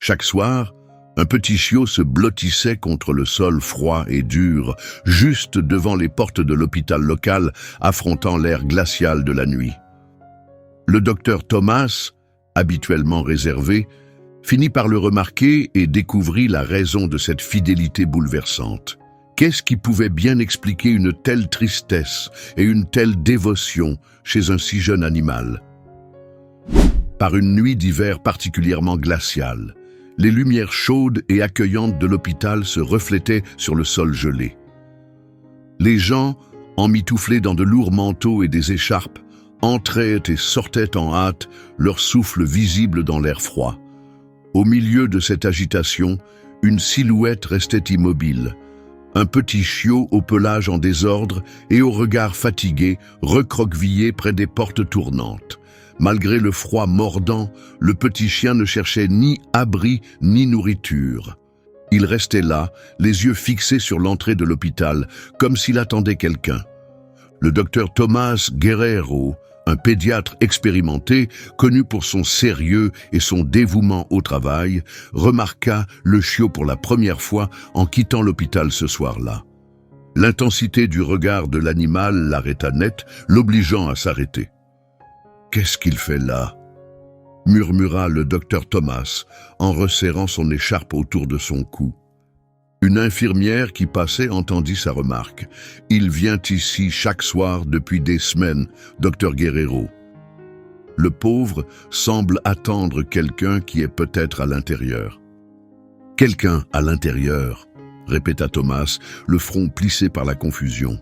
Chaque soir, un petit chiot se blottissait contre le sol froid et dur, juste devant les portes de l'hôpital local, affrontant l'air glacial de la nuit. Le docteur Thomas, habituellement réservé, finit par le remarquer et découvrit la raison de cette fidélité bouleversante. Qu'est-ce qui pouvait bien expliquer une telle tristesse et une telle dévotion chez un si jeune animal? Par une nuit d'hiver particulièrement glaciale, les lumières chaudes et accueillantes de l'hôpital se reflétaient sur le sol gelé. Les gens, emmitouflés dans de lourds manteaux et des écharpes, entraient et sortaient en hâte, leur souffle visible dans l'air froid. Au milieu de cette agitation, une silhouette restait immobile. Un petit chiot au pelage en désordre et au regard fatigué, recroquevillé près des portes tournantes. Malgré le froid mordant, le petit chien ne cherchait ni abri ni nourriture. Il restait là, les yeux fixés sur l'entrée de l'hôpital, comme s'il attendait quelqu'un. Le docteur Thomas Guerrero, un pédiatre expérimenté, connu pour son sérieux et son dévouement au travail, remarqua le chiot pour la première fois en quittant l'hôpital ce soir-là. L'intensité du regard de l'animal l'arrêta net, l'obligeant à s'arrêter. « Qu'est-ce qu'il fait là ?» murmura le docteur Thomas en resserrant son écharpe autour de son cou. Une infirmière qui passait entendit sa remarque. « Il vient ici chaque soir depuis des semaines, docteur Guerrero. » Le pauvre semble attendre quelqu'un qui est peut-être à l'intérieur. « Quelqu'un à l'intérieur » répéta Thomas, le front plissé par la confusion.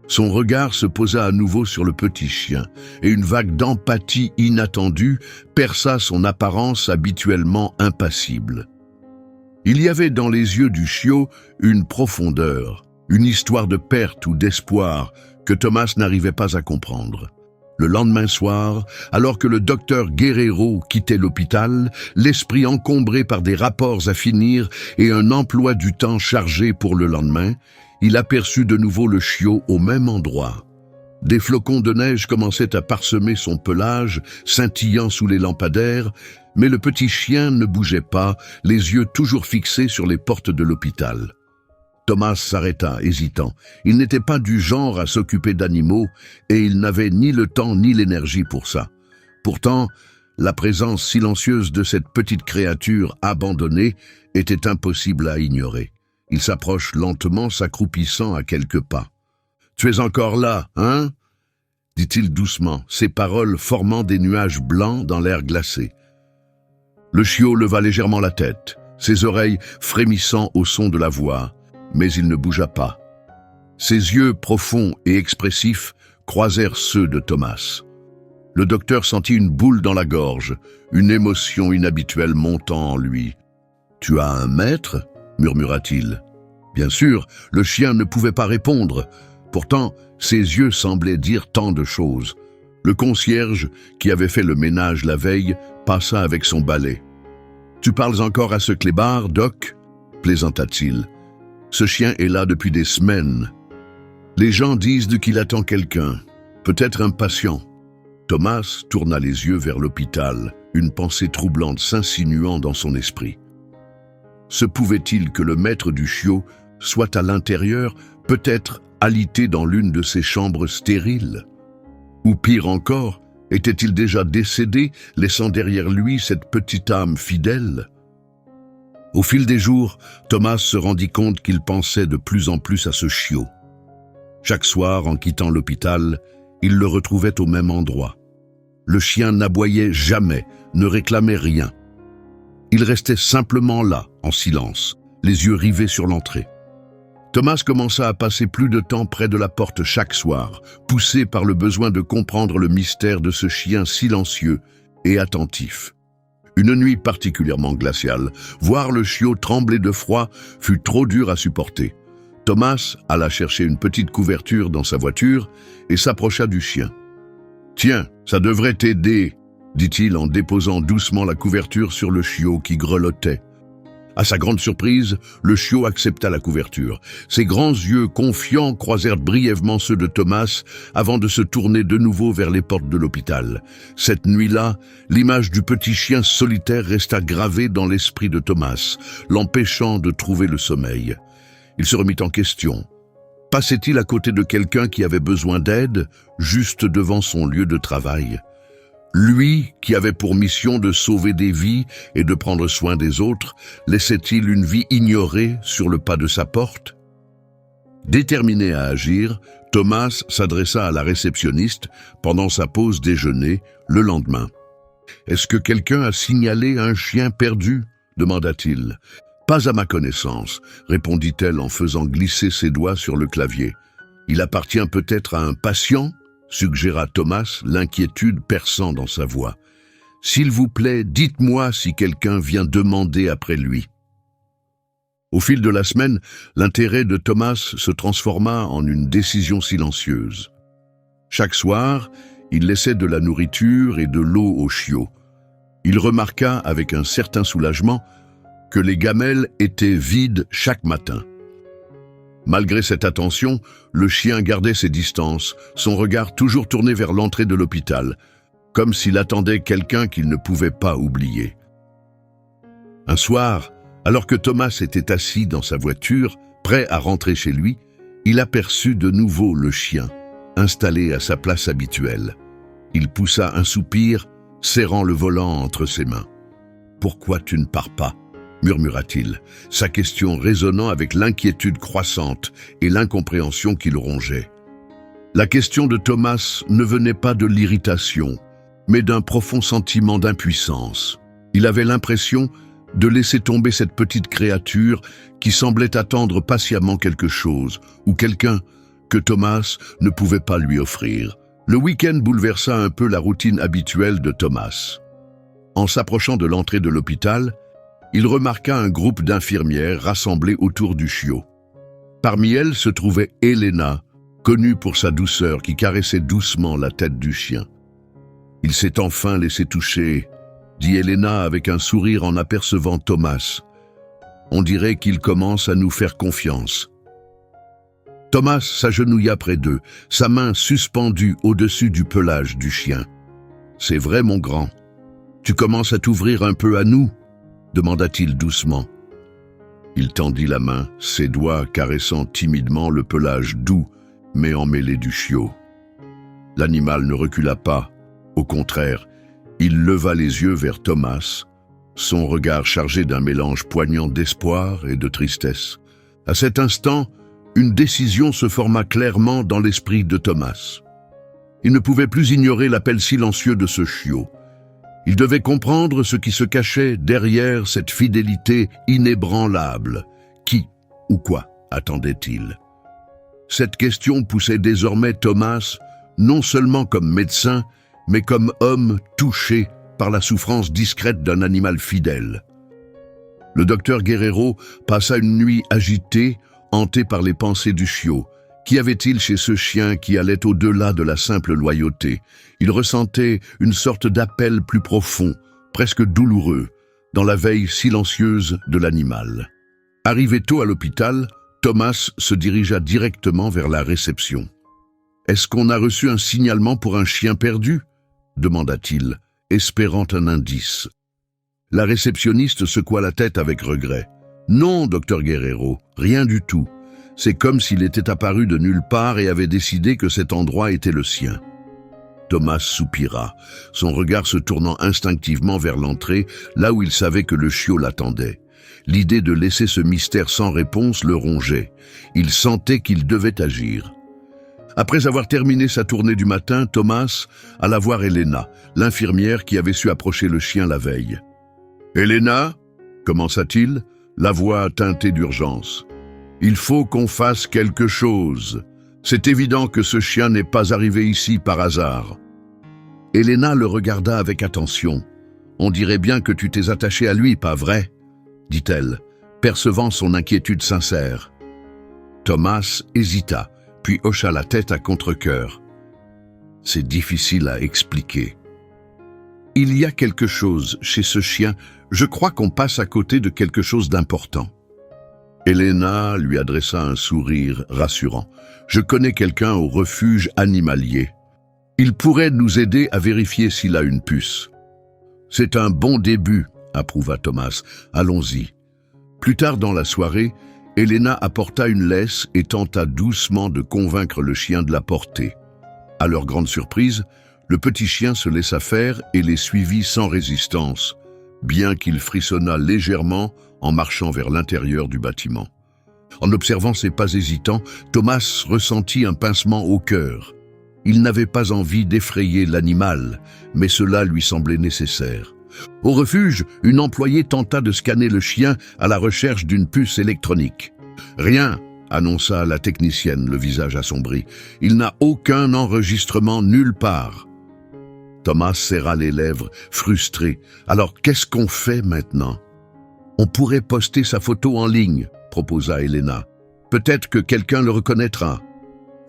Son regard se posa à nouveau sur le petit chien, et une vague d'empathie inattendue perça son apparence habituellement impassible. Il y avait dans les yeux du chiot une profondeur, une histoire de perte ou d'espoir que Thomas n'arrivait pas à comprendre. Le lendemain soir, alors que le docteur Guerrero quittait l'hôpital, l'esprit encombré par des rapports à finir et un emploi du temps chargé pour le lendemain, il aperçut de nouveau le chiot au même endroit. Des flocons de neige commençaient à parsemer son pelage, scintillant sous les lampadaires, mais le petit chien ne bougeait pas, les yeux toujours fixés sur les portes de l'hôpital. Thomas s'arrêta, hésitant. Il n'était pas du genre à s'occuper d'animaux, et il n'avait ni le temps ni l'énergie pour ça. Pourtant, la présence silencieuse de cette petite créature abandonnée était impossible à ignorer. Il s'approche lentement, s'accroupissant à quelques pas. « Tu es encore là, hein ?» dit-il doucement, ses paroles formant des nuages blancs dans l'air glacé. Le chiot leva légèrement la tête, ses oreilles frémissant au son de la voix, mais il ne bougea pas. Ses yeux profonds et expressifs croisèrent ceux de Thomas. Le docteur sentit une boule dans la gorge, une émotion inhabituelle montant en lui. « Tu as un maître ?» murmura-t-il. Bien sûr, le chien ne pouvait pas répondre. Pourtant, ses yeux semblaient dire tant de choses. Le concierge, qui avait fait le ménage la veille, passa avec son balai. « Tu parles encore à ce clébard, Doc ?» plaisanta-t-il. « Ce chien est là depuis des semaines. Les gens disent qu'il attend quelqu'un, peut-être un patient. » Thomas tourna les yeux vers l'hôpital, une pensée troublante s'insinuant dans son esprit. Se pouvait-il que le maître du chiot soit à l'intérieur, peut-être alité dans l'une de ces chambres stériles? Ou pire encore, était-il déjà décédé, laissant derrière lui cette petite âme fidèle? Au fil des jours, Thomas se rendit compte qu'il pensait de plus en plus à ce chiot. Chaque soir, en quittant l'hôpital, il le retrouvait au même endroit. Le chien n'aboyait jamais, ne réclamait rien. Il restait simplement là, en silence, les yeux rivés sur l'entrée. Thomas commença à passer plus de temps près de la porte chaque soir, poussé par le besoin de comprendre le mystère de ce chien silencieux et attentif. Une nuit particulièrement glaciale, voir le chiot trembler de froid fut trop dur à supporter. Thomas alla chercher une petite couverture dans sa voiture et s'approcha du chien. « Tiens, ça devrait t'aider », dit-il en déposant doucement la couverture sur le chiot qui grelottait. À sa grande surprise, le chiot accepta la couverture. Ses grands yeux confiants croisèrent brièvement ceux de Thomas avant de se tourner de nouveau vers les portes de l'hôpital. Cette nuit-là, l'image du petit chien solitaire resta gravée dans l'esprit de Thomas, l'empêchant de trouver le sommeil. Il se remit en question. Passait-il à côté de quelqu'un qui avait besoin d'aide, juste devant son lieu de travail ? Lui, qui avait pour mission de sauver des vies et de prendre soin des autres, laissait-il une vie ignorée sur le pas de sa porte ? Déterminé à agir, Thomas s'adressa à la réceptionniste pendant sa pause déjeuner le lendemain. « Est-ce que quelqu'un a signalé un chien perdu ?» demanda-t-il. « Pas à ma connaissance », répondit-elle en faisant glisser ses doigts sur le clavier. « Il appartient peut-être à un patient ?» suggéra Thomas, l'inquiétude perçant dans sa voix. « S'il vous plaît, dites-moi si quelqu'un vient demander après lui. » Au fil de la semaine, l'intérêt de Thomas se transforma en une décision silencieuse. Chaque soir, il laissait de la nourriture et de l'eau au chiot. Il remarqua avec un certain soulagement que les gamelles étaient vides chaque matin. Malgré cette attention, le chien gardait ses distances, son regard toujours tourné vers l'entrée de l'hôpital, comme s'il attendait quelqu'un qu'il ne pouvait pas oublier. Un soir, alors que Thomas était assis dans sa voiture, prêt à rentrer chez lui, il aperçut de nouveau le chien, installé à sa place habituelle. Il poussa un soupir, serrant le volant entre ses mains. « Pourquoi tu ne pars pas ?» murmura-t-il, sa question résonnant avec l'inquiétude croissante et l'incompréhension qui le rongeait. La question de Thomas ne venait pas de l'irritation, mais d'un profond sentiment d'impuissance. Il avait l'impression de laisser tomber cette petite créature qui semblait attendre patiemment quelque chose, ou quelqu'un que Thomas ne pouvait pas lui offrir. Le week-end bouleversa un peu la routine habituelle de Thomas. En s'approchant de l'entrée de l'hôpital, il remarqua un groupe d'infirmières rassemblées autour du chiot. Parmi elles se trouvait Elena, connue pour sa douceur qui caressait doucement la tête du chien. « Il s'est enfin laissé toucher », dit Elena avec un sourire en apercevant Thomas. « On dirait qu'il commence à nous faire confiance. » Thomas s'agenouilla près d'eux, sa main suspendue au-dessus du pelage du chien. « C'est vrai, mon grand. Tu commences à t'ouvrir un peu à nous ?» demanda-t-il doucement. Il tendit la main, ses doigts caressant timidement le pelage doux, mais emmêlé du chiot. L'animal ne recula pas. Au contraire, il leva les yeux vers Thomas, son regard chargé d'un mélange poignant d'espoir et de tristesse. À cet instant, une décision se forma clairement dans l'esprit de Thomas. Il ne pouvait plus ignorer l'appel silencieux de ce chiot. Il devait comprendre ce qui se cachait derrière cette fidélité inébranlable. Qui ou quoi attendait-il? Cette question poussait désormais Thomas, non seulement comme médecin, mais comme homme touché par la souffrance discrète d'un animal fidèle. Le docteur Guerrero passa une nuit agitée, hanté par les pensées du chiot. Qu'y avait-il chez ce chien qui allait au-delà de la simple loyauté? Il ressentait une sorte d'appel plus profond, presque douloureux, dans la veille silencieuse de l'animal. Arrivé tôt à l'hôpital, Thomas se dirigea directement vers la réception. « Est-ce qu'on a reçu un signalement pour un chien perdu ?» demanda-t-il, espérant un indice. La réceptionniste secoua la tête avec regret. « Non, docteur Guerrero, rien du tout. C'est comme s'il était apparu de nulle part et avait décidé que cet endroit était le sien. » Thomas soupira, son regard se tournant instinctivement vers l'entrée, là où il savait que le chiot l'attendait. L'idée de laisser ce mystère sans réponse le rongeait. Il sentait qu'il devait agir. Après avoir terminé sa tournée du matin, Thomas alla voir Elena, l'infirmière qui avait su approcher le chien la veille. « Elena » commença-t-il, la voix teintée d'urgence. « Il faut qu'on fasse quelque chose. C'est évident que ce chien n'est pas arrivé ici par hasard. » Elena le regarda avec attention. « On dirait bien que tu t'es attaché à lui, pas vrai ?» dit-elle, percevant son inquiétude sincère. Thomas hésita, puis hocha la tête à contre-cœur. « C'est difficile à expliquer. » Il y a quelque chose chez ce chien, je crois qu'on passe à côté de quelque chose d'important. Elena lui adressa un sourire rassurant. Je connais quelqu'un au refuge animalier. Il pourrait nous aider à vérifier s'il a une puce. C'est un bon début, approuva Thomas. Allons-y. Plus tard dans la soirée, Elena apporta une laisse et tenta doucement de convaincre le chien de la porter. À leur grande surprise, le petit chien se laissa faire et les suivit sans résistance, bien qu'il frissonna légèrement en marchant vers l'intérieur du bâtiment. En observant ses pas hésitants, Thomas ressentit un pincement au cœur. Il n'avait pas envie d'effrayer l'animal, mais cela lui semblait nécessaire. Au refuge, une employée tenta de scanner le chien à la recherche d'une puce électronique. « Rien !» annonça la technicienne, le visage assombri. « Il n'a aucun enregistrement nulle part. » Thomas serra les lèvres, frustré. « Alors qu'est-ce qu'on fait maintenant ?»« On pourrait poster sa photo en ligne, » proposa Elena. « Peut-être que quelqu'un le reconnaîtra. »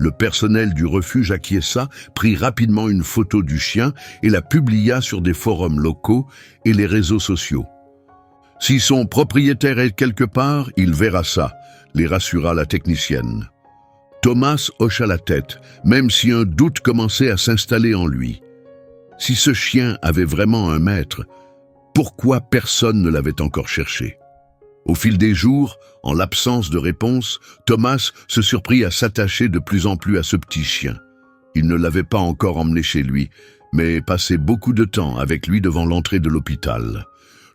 Le personnel du refuge acquiesça, prit rapidement une photo du chien et la publia sur des forums locaux et les réseaux sociaux. « Si son propriétaire est quelque part, il verra ça », les rassura la technicienne. Thomas hocha la tête, même si un doute commençait à s'installer en lui. Si ce chien avait vraiment un maître, pourquoi personne ne l'avait encore cherché? Au fil des jours, en l'absence de réponse, Thomas se surprit à s'attacher de plus en plus à ce petit chien. Il ne l'avait pas encore emmené chez lui, mais passait beaucoup de temps avec lui devant l'entrée de l'hôpital.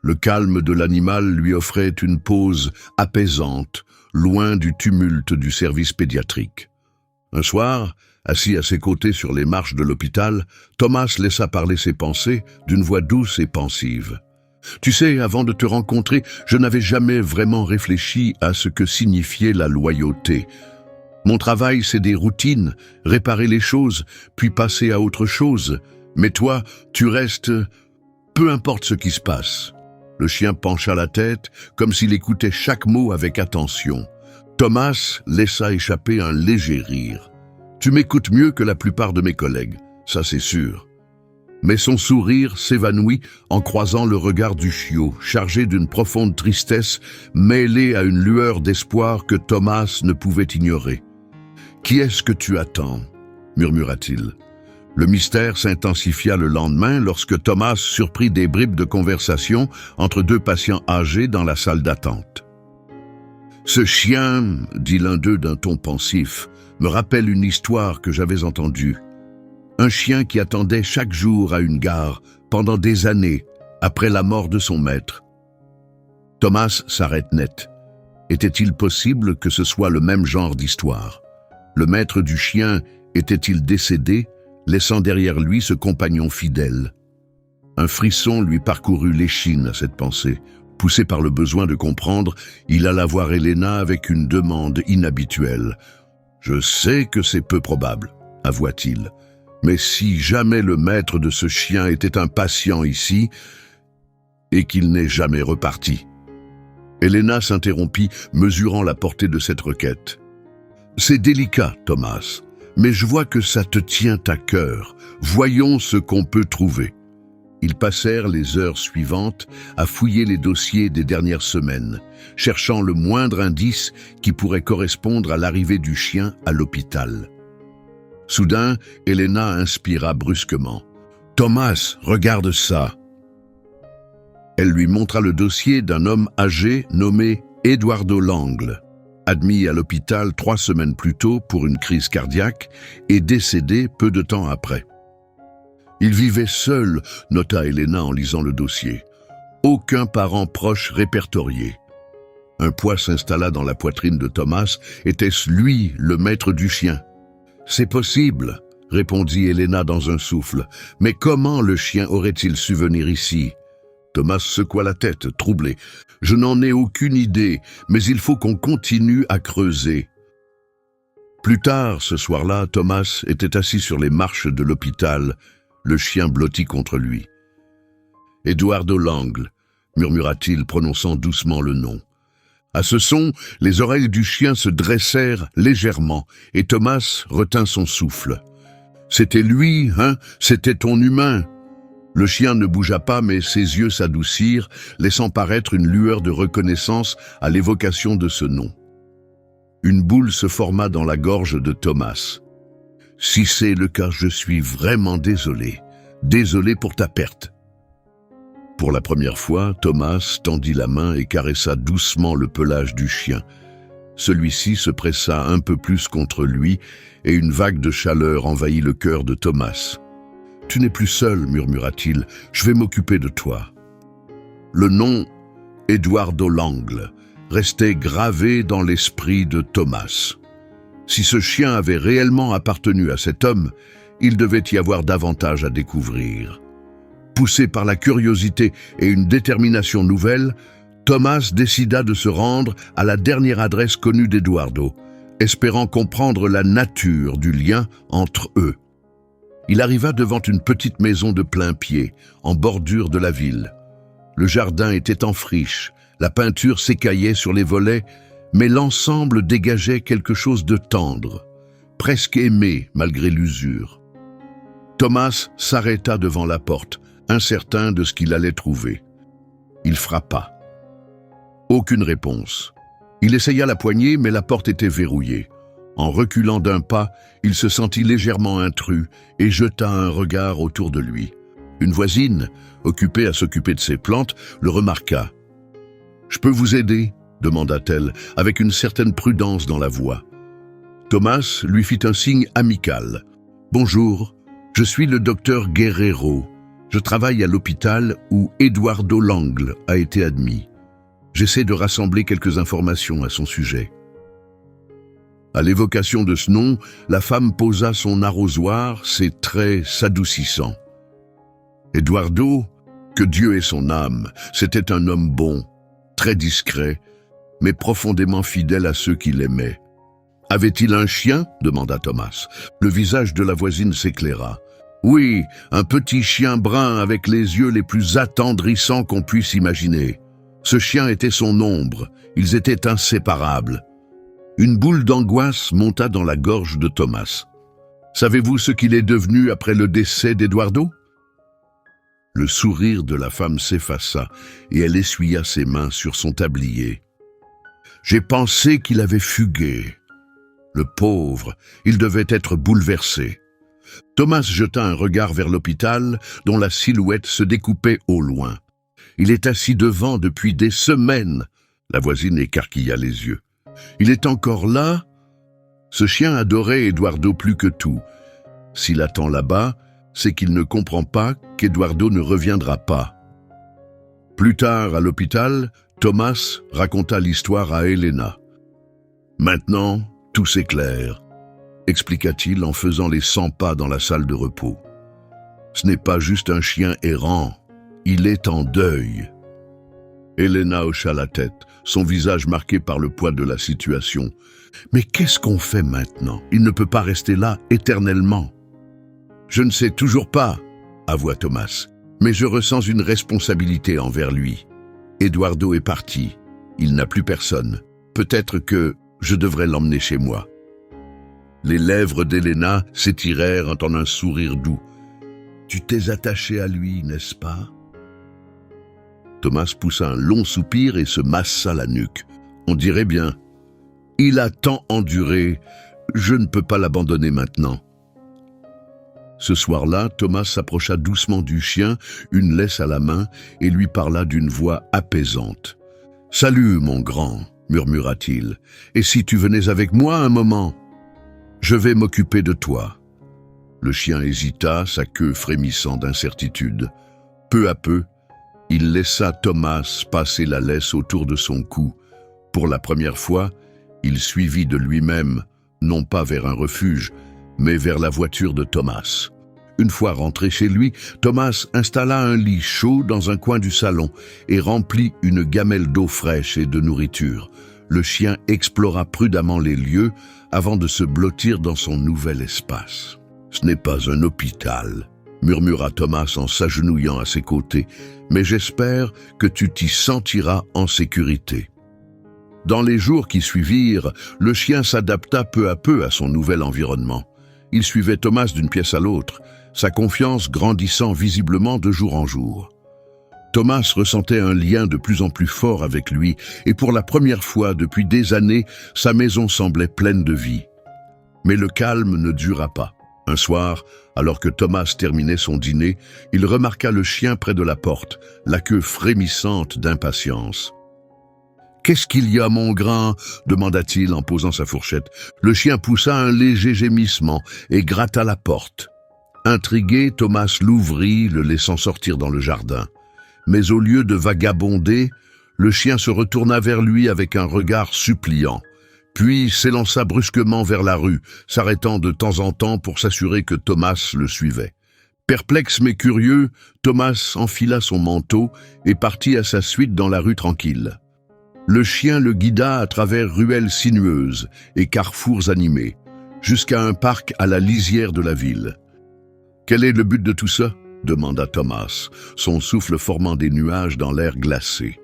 Le calme de l'animal lui offrait une pause apaisante, loin du tumulte du service pédiatrique. Un soir, assis à ses côtés sur les marches de l'hôpital, Thomas laissa parler ses pensées d'une voix douce et pensive. « Tu sais, avant de te rencontrer, je n'avais jamais vraiment réfléchi à ce que signifiait la loyauté. Mon travail, c'est des routines, réparer les choses, puis passer à autre chose. Mais toi, tu restes... peu importe ce qui se passe. » Le chien pencha la tête, comme s'il écoutait chaque mot avec attention. Thomas laissa échapper un léger rire. « Tu m'écoutes mieux que la plupart de mes collègues, ça c'est sûr. » Mais son sourire s'évanouit en croisant le regard du chiot, chargé d'une profonde tristesse mêlée à une lueur d'espoir que Thomas ne pouvait ignorer. « Qui est-ce que tu attends ?» murmura-t-il. Le mystère s'intensifia le lendemain lorsque Thomas surprit des bribes de conversation entre deux patients âgés dans la salle d'attente. « Ce chien, dit l'un d'eux d'un ton pensif, me rappelle une histoire que j'avais entendue. Un chien qui attendait chaque jour à une gare pendant des années après la mort de son maître. » Thomas s'arrête net. Était-il possible que ce soit le même genre d'histoire? Le maître du chien était-il décédé, laissant derrière lui ce compagnon fidèle? Un frisson lui parcourut l'échine à cette pensée. Poussé par le besoin de comprendre, il alla voir Elena avec une demande inhabituelle. « Je sais que c'est peu probable, » avoua-t-il. « Mais si jamais le maître de ce chien était un patient ici, et qu'il n'est jamais reparti. » Elena s'interrompit, mesurant la portée de cette requête. « C'est délicat, Thomas, mais je vois que ça te tient à cœur. Voyons ce qu'on peut trouver. » Ils passèrent les heures suivantes à fouiller les dossiers des dernières semaines, cherchant le moindre indice qui pourrait correspondre à l'arrivée du chien à l'hôpital. Soudain, Elena inspira brusquement. « Thomas, regarde ça !» Elle lui montra le dossier d'un homme âgé nommé Eduardo Langle, admis à l'hôpital 3 semaines plus tôt pour une crise cardiaque et décédé peu de temps après. Il vivait seul, nota Elena en lisant le dossier. Aucun parent proche répertorié. Un poids s'installa dans la poitrine de Thomas. Était-ce lui, le maître du chien? « C'est possible, » répondit Elena dans un souffle. « Mais comment le chien aurait-il su venir ici ?» Thomas secoua la tête, troublé. « Je n'en ai aucune idée, mais il faut qu'on continue à creuser. » Plus tard, ce soir-là, Thomas était assis sur les marches de l'hôpital, le chien blotti contre lui. « Eduardo Langle » murmura-t-il, prononçant doucement le nom. À ce son, les oreilles du chien se dressèrent légèrement et Thomas retint son souffle. « C'était lui, hein? C'était ton humain ?» Le chien ne bougea pas, mais ses yeux s'adoucirent, laissant paraître une lueur de reconnaissance à l'évocation de ce nom. Une boule se forma dans la gorge de Thomas. « Si c'est le cas, je suis vraiment désolé. Désolé pour ta perte. » Pour la première fois, Thomas tendit la main et caressa doucement le pelage du chien. Celui-ci se pressa un peu plus contre lui et une vague de chaleur envahit le cœur de Thomas. « Tu n'es plus seul, murmura-t-il, je vais m'occuper de toi. » Le nom Eduardo Langle restait gravé dans l'esprit de Thomas. Si ce chien avait réellement appartenu à cet homme, il devait y avoir davantage à découvrir. Poussé par la curiosité et une détermination nouvelle, Thomas décida de se rendre à la dernière adresse connue d'Eduardo, espérant comprendre la nature du lien entre eux. Il arriva devant une petite maison de plain-pied, en bordure de la ville. Le jardin était en friche, la peinture s'écaillait sur les volets, mais l'ensemble dégageait quelque chose de tendre, presque aimé malgré l'usure. Thomas s'arrêta devant la porte, incertain de ce qu'il allait trouver. Il frappa. Aucune réponse. Il essaya la poignée, mais la porte était verrouillée. En reculant d'un pas, il se sentit légèrement intrus et jeta un regard autour de lui. Une voisine, occupée à s'occuper de ses plantes, le remarqua. « Je peux vous aider ?» demanda-t-elle, avec une certaine prudence dans la voix. Thomas lui fit un signe amical. « Bonjour, je suis le docteur Guerrero. Je travaille à l'hôpital où Eduardo Langle a été admis. J'essaie de rassembler quelques informations à son sujet. » À l'évocation de ce nom, la femme posa son arrosoir, ses traits s'adoucissant. Eduardo, que Dieu ait son âme, c'était un homme bon, très discret, mais profondément fidèle à ceux qui l'aimaient. « Avait-il un chien ?» demanda Thomas. Le visage de la voisine s'éclaira. « Oui, un petit chien brun avec les yeux les plus attendrissants qu'on puisse imaginer. Ce chien était son ombre, ils étaient inséparables. » Une boule d'angoisse monta dans la gorge de Thomas. « Savez-vous ce qu'il est devenu après le décès d'Eduardo ?» Le sourire de la femme s'effaça et elle essuya ses mains sur son tablier. « J'ai pensé qu'il avait fugué. Le pauvre, il devait être bouleversé. » Thomas jeta un regard vers l'hôpital dont la silhouette se découpait au loin. « Il est assis devant depuis des semaines. » La voisine écarquilla les yeux. « Il est encore là ?» Ce chien adorait Eduardo plus que tout. S'il attend là-bas, c'est qu'il ne comprend pas qu'Eduardo ne reviendra pas. Plus tard, à l'hôpital, Thomas raconta l'histoire à Elena. « Maintenant, tout s'éclaire, » expliqua-t-il en faisant les 100 pas dans la salle de repos. « Ce n'est pas juste un chien errant, il est en deuil. » Elena hocha la tête, son visage marqué par le poids de la situation. « Mais qu'est-ce qu'on fait maintenant? Il ne peut pas rester là éternellement. » « Je ne sais toujours pas, » avoua Thomas, « mais je ressens une responsabilité envers lui. Eduardo est parti, il n'a plus personne. Peut-être que je devrais l'emmener chez moi. » Les lèvres d'Elena s'étirèrent en un sourire doux. « Tu t'es attaché à lui, n'est-ce pas ?» Thomas poussa un long soupir et se massa la nuque. On dirait bien. « Il a tant enduré, je ne peux pas l'abandonner maintenant. » Ce soir-là, Thomas s'approcha doucement du chien, une laisse à la main, et lui parla d'une voix apaisante. « Salut, mon grand, » murmura-t-il, « et si tu venais avec moi un moment? Je vais m'occuper de toi. » Le chien hésita, sa queue frémissant d'incertitude. Peu à peu, il laissa Thomas passer la laisse autour de son cou. Pour la première fois, il suivit de lui-même, non pas vers un refuge, mais vers la voiture de Thomas. Une fois rentré chez lui, Thomas installa un lit chaud dans un coin du salon et remplit une gamelle d'eau fraîche et de nourriture. Le chien explora prudemment les lieux avant de se blottir dans son nouvel espace. « Ce n'est pas un hôpital, » murmura Thomas en s'agenouillant à ses côtés, « mais j'espère que tu t'y sentiras en sécurité. » Dans les jours qui suivirent, le chien s'adapta peu à peu à son nouvel environnement. Il suivait Thomas d'une pièce à l'autre, sa confiance grandissant visiblement de jour en jour. Thomas ressentait un lien de plus en plus fort avec lui, et pour la première fois depuis des années, sa maison semblait pleine de vie. Mais le calme ne dura pas. Un soir, alors que Thomas terminait son dîner, il remarqua le chien près de la porte, la queue frémissante d'impatience. « Qu'est-ce qu'il y a, mon grand ?» demanda-t-il en posant sa fourchette. Le chien poussa un léger gémissement et gratta la porte. Intrigué, Thomas l'ouvrit, le laissant sortir dans le jardin. Mais au lieu de vagabonder, le chien se retourna vers lui avec un regard suppliant, puis s'élança brusquement vers la rue, s'arrêtant de temps en temps pour s'assurer que Thomas le suivait. Perplexe mais curieux, Thomas enfila son manteau et partit à sa suite dans la rue tranquille. Le chien le guida à travers ruelles sinueuses et carrefours animés, jusqu'à un parc à la lisière de la ville. « Quel est le but de tout ça ?» demanda Thomas, son souffle formant des nuages dans l'air glacé.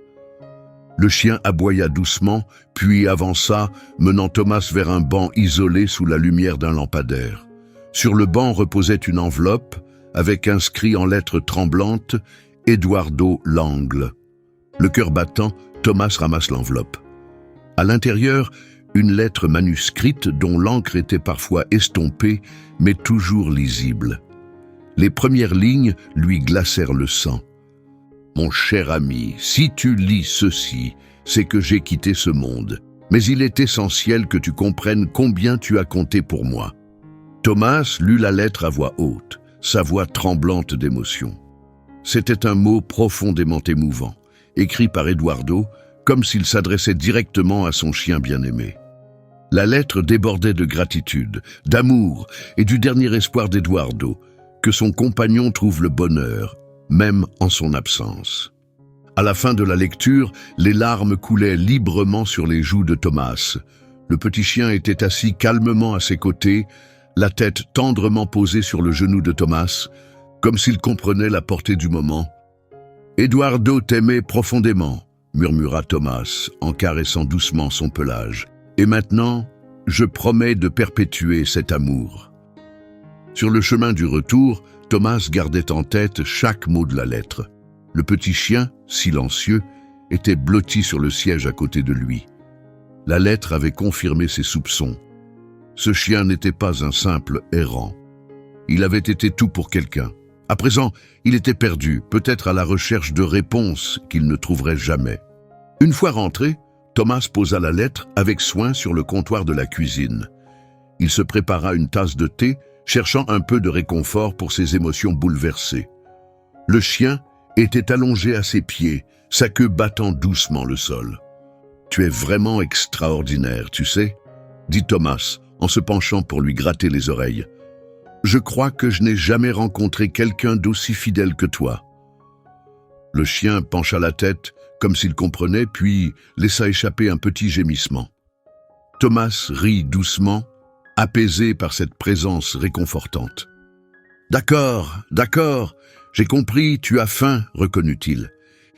Le chien aboya doucement, puis avança, menant Thomas vers un banc isolé sous la lumière d'un lampadaire. Sur le banc reposait une enveloppe, avec inscrit en lettres tremblantes « Eduardo Langle ». Le cœur battant, Thomas ramasse l'enveloppe. À l'intérieur, une lettre manuscrite dont l'encre était parfois estompée, mais toujours lisible. Les premières lignes lui glacèrent le sang. « Mon cher ami, si tu lis ceci, c'est que j'ai quitté ce monde. Mais il est essentiel que tu comprennes combien tu as compté pour moi. » Thomas lut la lettre à voix haute, sa voix tremblante d'émotion. C'était un mot profondément émouvant, écrit par Eduardo, comme s'il s'adressait directement à son chien bien-aimé. La lettre débordait de gratitude, d'amour et du dernier espoir d'Eduardo, que son compagnon trouve le bonheur, même en son absence. À la fin de la lecture, les larmes coulaient librement sur les joues de Thomas. Le petit chien était assis calmement à ses côtés, la tête tendrement posée sur le genou de Thomas, comme s'il comprenait la portée du moment. « Eduardo t'aimait profondément », murmura Thomas, en caressant doucement son pelage. « Et maintenant, je promets de perpétuer cet amour. » Sur le chemin du retour, Thomas gardait en tête chaque mot de la lettre. Le petit chien, silencieux, était blotti sur le siège à côté de lui. La lettre avait confirmé ses soupçons. Ce chien n'était pas un simple errant. Il avait été tout pour quelqu'un. À présent, il était perdu, peut-être à la recherche de réponses qu'il ne trouverait jamais. Une fois rentré, Thomas posa la lettre avec soin sur le comptoir de la cuisine. Il se prépara une tasse de thé, cherchant un peu de réconfort pour ses émotions bouleversées. Le chien était allongé à ses pieds, sa queue battant doucement le sol. « Tu es vraiment extraordinaire, tu sais ?» dit Thomas, en se penchant pour lui gratter les oreilles. « Je crois que je n'ai jamais rencontré quelqu'un d'aussi fidèle que toi. » Le chien pencha la tête, comme s'il comprenait, puis laissa échapper un petit gémissement. Thomas rit doucement, apaisé par cette présence réconfortante. « D'accord, j'ai compris, tu as faim, reconnut-il. »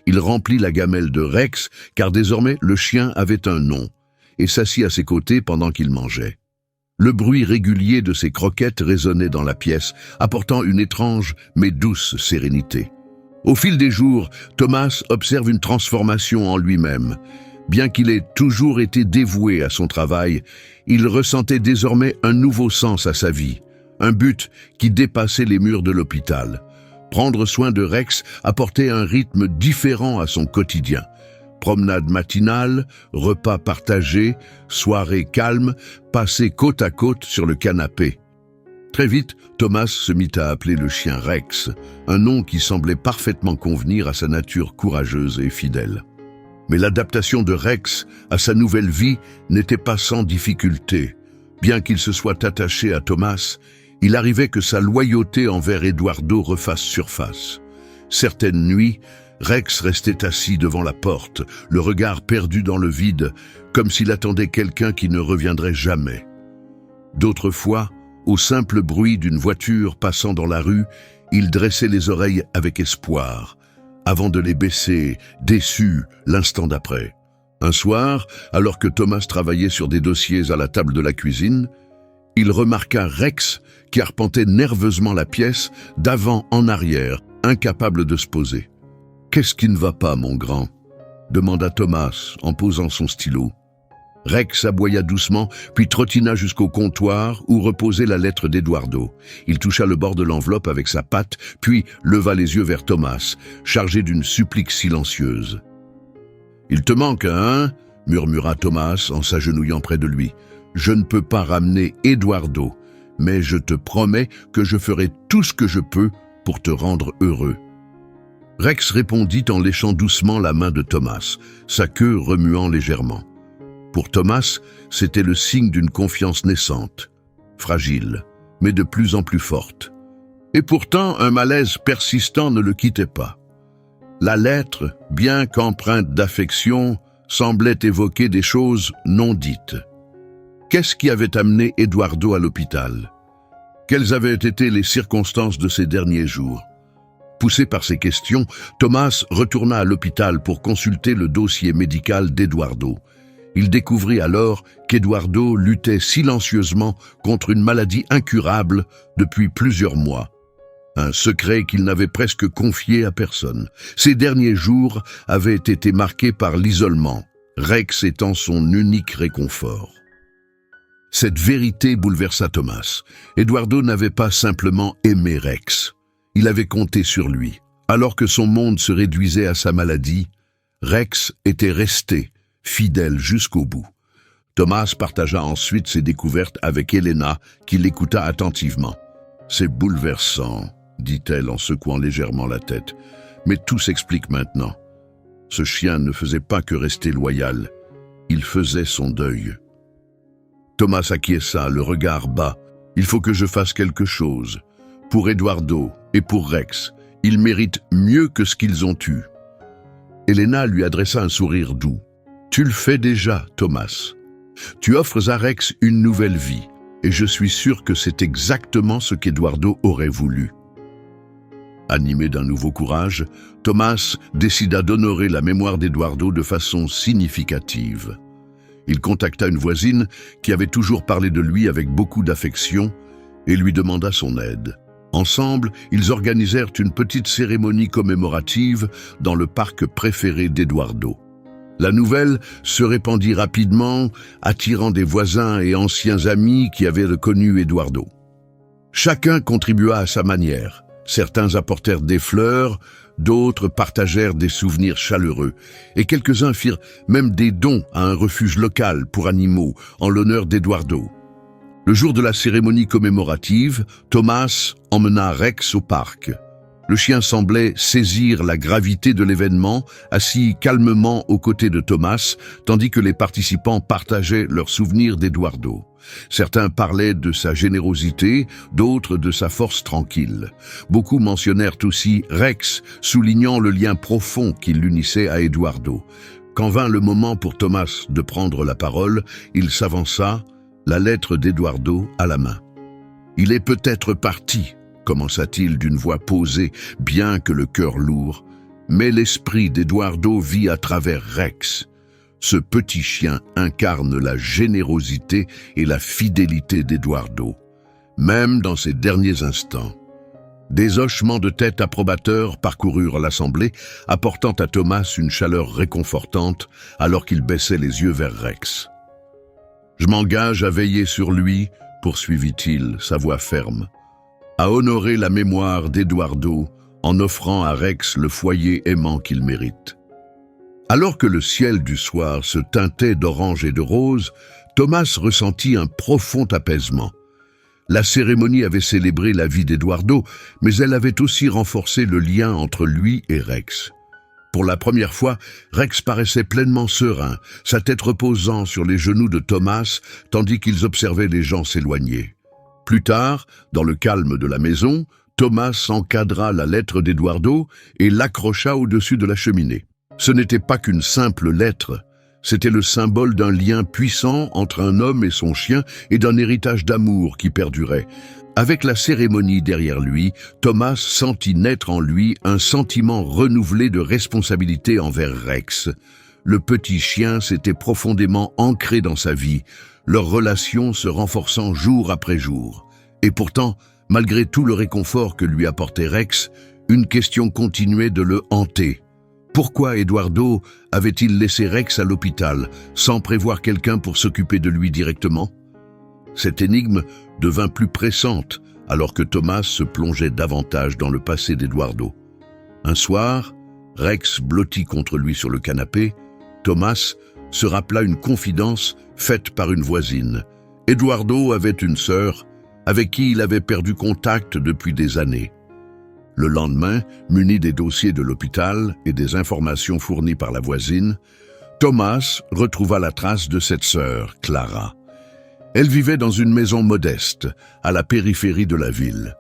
Il remplit la gamelle de Rex, car désormais le chien avait un nom, et s'assit à ses côtés pendant qu'il mangeait. Le bruit régulier de ses croquettes résonnait dans la pièce, apportant une étrange mais douce sérénité. Au fil des jours, Thomas observe une transformation en lui-même. Bien qu'il ait toujours été dévoué à son travail, il ressentait désormais un nouveau sens à sa vie, un but qui dépassait les murs de l'hôpital. Prendre soin de Rex apportait un rythme différent à son quotidien. Promenade matinale, repas partagés, soirée calme, passée côte à côte sur le canapé. Très vite, Thomas se mit à appeler le chien Rex, un nom qui semblait parfaitement convenir à sa nature courageuse et fidèle. Mais l'adaptation de Rex à sa nouvelle vie n'était pas sans difficulté. Bien qu'il se soit attaché à Thomas, il arrivait que sa loyauté envers Eduardo refasse surface. Certaines nuits, Rex restait assis devant la porte, le regard perdu dans le vide, comme s'il attendait quelqu'un qui ne reviendrait jamais. D'autres fois, au simple bruit d'une voiture passant dans la rue, il dressait les oreilles avec espoir, avant de les baisser, déçu, l'instant d'après. Un soir, alors que Thomas travaillait sur des dossiers à la table de la cuisine, Il remarqua Rex qui arpentait nerveusement la pièce, d'avant en arrière, incapable de se poser. « Qu'est-ce qui ne va pas, mon grand ?» demanda Thomas en posant son stylo. Rex aboya doucement, puis trottina jusqu'au comptoir où reposait la lettre d'Eduardo. Il toucha le bord de l'enveloppe avec sa patte, puis leva les yeux vers Thomas, chargé d'une supplique silencieuse. « Il te manque un, » murmura Thomas en s'agenouillant près de lui. « Je ne peux pas ramener Eduardo, mais je te promets que je ferai tout ce que je peux pour te rendre heureux. » Rex répondit en léchant doucement la main de Thomas, sa queue remuant légèrement. Pour Thomas, c'était le signe d'une confiance naissante, fragile, mais de plus en plus forte. Et pourtant, un malaise persistant ne le quittait pas. La lettre, bien qu'empreinte d'affection, semblait évoquer des choses non dites. Qu'est-ce qui avait amené Eduardo à l'hôpital? Quelles avaient été les circonstances de ces derniers jours? Poussé par ces questions, Thomas retourna à l'hôpital pour consulter le dossier médical d'Eduardo. Il découvrit alors qu'Eduardo luttait silencieusement contre une maladie incurable depuis plusieurs mois. Un secret qu'il n'avait presque confié à personne. Ces derniers jours avaient été marqués par l'isolement, Rex étant son unique réconfort. Cette vérité bouleversa Thomas. Eduardo n'avait pas simplement aimé Rex. Il avait compté sur lui. Alors que son monde se réduisait à sa maladie, Rex était resté fidèle jusqu'au bout. Thomas partagea ensuite ses découvertes avec Elena, qui l'écouta attentivement. « C'est bouleversant, » dit-elle en secouant légèrement la tête. « Mais tout s'explique maintenant. Ce chien ne faisait pas que rester loyal. Il faisait son deuil. » Thomas acquiesça, le regard bas. « Il faut que je fasse quelque chose. Pour Eduardo et pour Rex, ils méritent mieux que ce qu'ils ont eu. » Elena lui adressa un sourire doux. « Tu le fais déjà, Thomas. Tu offres à Rex une nouvelle vie, et je suis sûr que c'est exactement ce qu'Eduardo aurait voulu. » Animé d'un nouveau courage, Thomas décida d'honorer la mémoire d'Eduardo de façon significative. Il contacta une voisine qui avait toujours parlé de lui avec beaucoup d'affection et lui demanda son aide. Ensemble, ils organisèrent une petite cérémonie commémorative dans le parc préféré d'Eduardo. La nouvelle se répandit rapidement, attirant des voisins et anciens amis qui avaient reconnu Eduardo. Chacun contribua à sa manière. Certains apportèrent des fleurs, d'autres partagèrent des souvenirs chaleureux, et quelques-uns firent même des dons à un refuge local pour animaux en l'honneur d'Eduardo. Le jour de la cérémonie commémorative, Thomas emmena Rex au parc. Le chien semblait saisir la gravité de l'événement, assis calmement aux côtés de Thomas, tandis que les participants partageaient leurs souvenirs d'Eduardo. Certains parlaient de sa générosité, d'autres de sa force tranquille. Beaucoup mentionnèrent aussi Rex, soulignant le lien profond qui l'unissait à Eduardo. Quand vint le moment pour Thomas de prendre la parole, il s'avança, la lettre d'Eduardo à la main. « Il est peut-être parti », commença-t-il d'une voix posée, bien que le cœur lourd, « mais l'esprit d'Eduardo vit à travers Rex. Ce petit chien incarne la générosité et la fidélité d'Eduardo, même dans ses derniers instants. » Des hochements de tête approbateurs parcoururent l'assemblée, apportant à Thomas une chaleur réconfortante alors qu'il baissait les yeux vers Rex. « Je m'engage à veiller sur lui, » poursuivit-il, sa voix ferme, « à honorer la mémoire d'Eduardo en offrant à Rex le foyer aimant qu'il mérite. » Alors que le ciel du soir se teintait d'orange et de rose, Thomas ressentit un profond apaisement. La cérémonie avait célébré la vie d'Eduardo, mais elle avait aussi renforcé le lien entre lui et Rex. Pour la première fois, Rex paraissait pleinement serein, sa tête reposant sur les genoux de Thomas, tandis qu'ils observaient les gens s'éloigner. Plus tard, dans le calme de la maison, Thomas encadra la lettre d'Eduardo et l'accrocha au-dessus de la cheminée. Ce n'était pas qu'une simple lettre, c'était le symbole d'un lien puissant entre un homme et son chien et d'un héritage d'amour qui perdurait. Avec la cérémonie derrière lui, Thomas sentit naître en lui un sentiment renouvelé de responsabilité envers Rex. le petit chien s'était profondément ancré dans sa vie, leur relation se renforçant jour après jour. Et pourtant, malgré tout le réconfort que lui apportait Rex, une question continuait de le hanter. Pourquoi Eduardo avait-il laissé Rex à l'hôpital, sans prévoir quelqu'un pour s'occuper de lui directement? Cette énigme devint plus pressante, alors que Thomas se plongeait davantage dans le passé d'Eduardo. Un soir, Rex blotti contre lui sur le canapé, Thomas se rappela une confidence faite par une voisine. Eduardo avait une sœur avec qui il avait perdu contact depuis des années. Le lendemain, muni des dossiers de l'hôpital et des informations fournies par la voisine, Thomas retrouva la trace de cette sœur, Clara. Elle vivait dans une maison modeste, à la périphérie de la ville.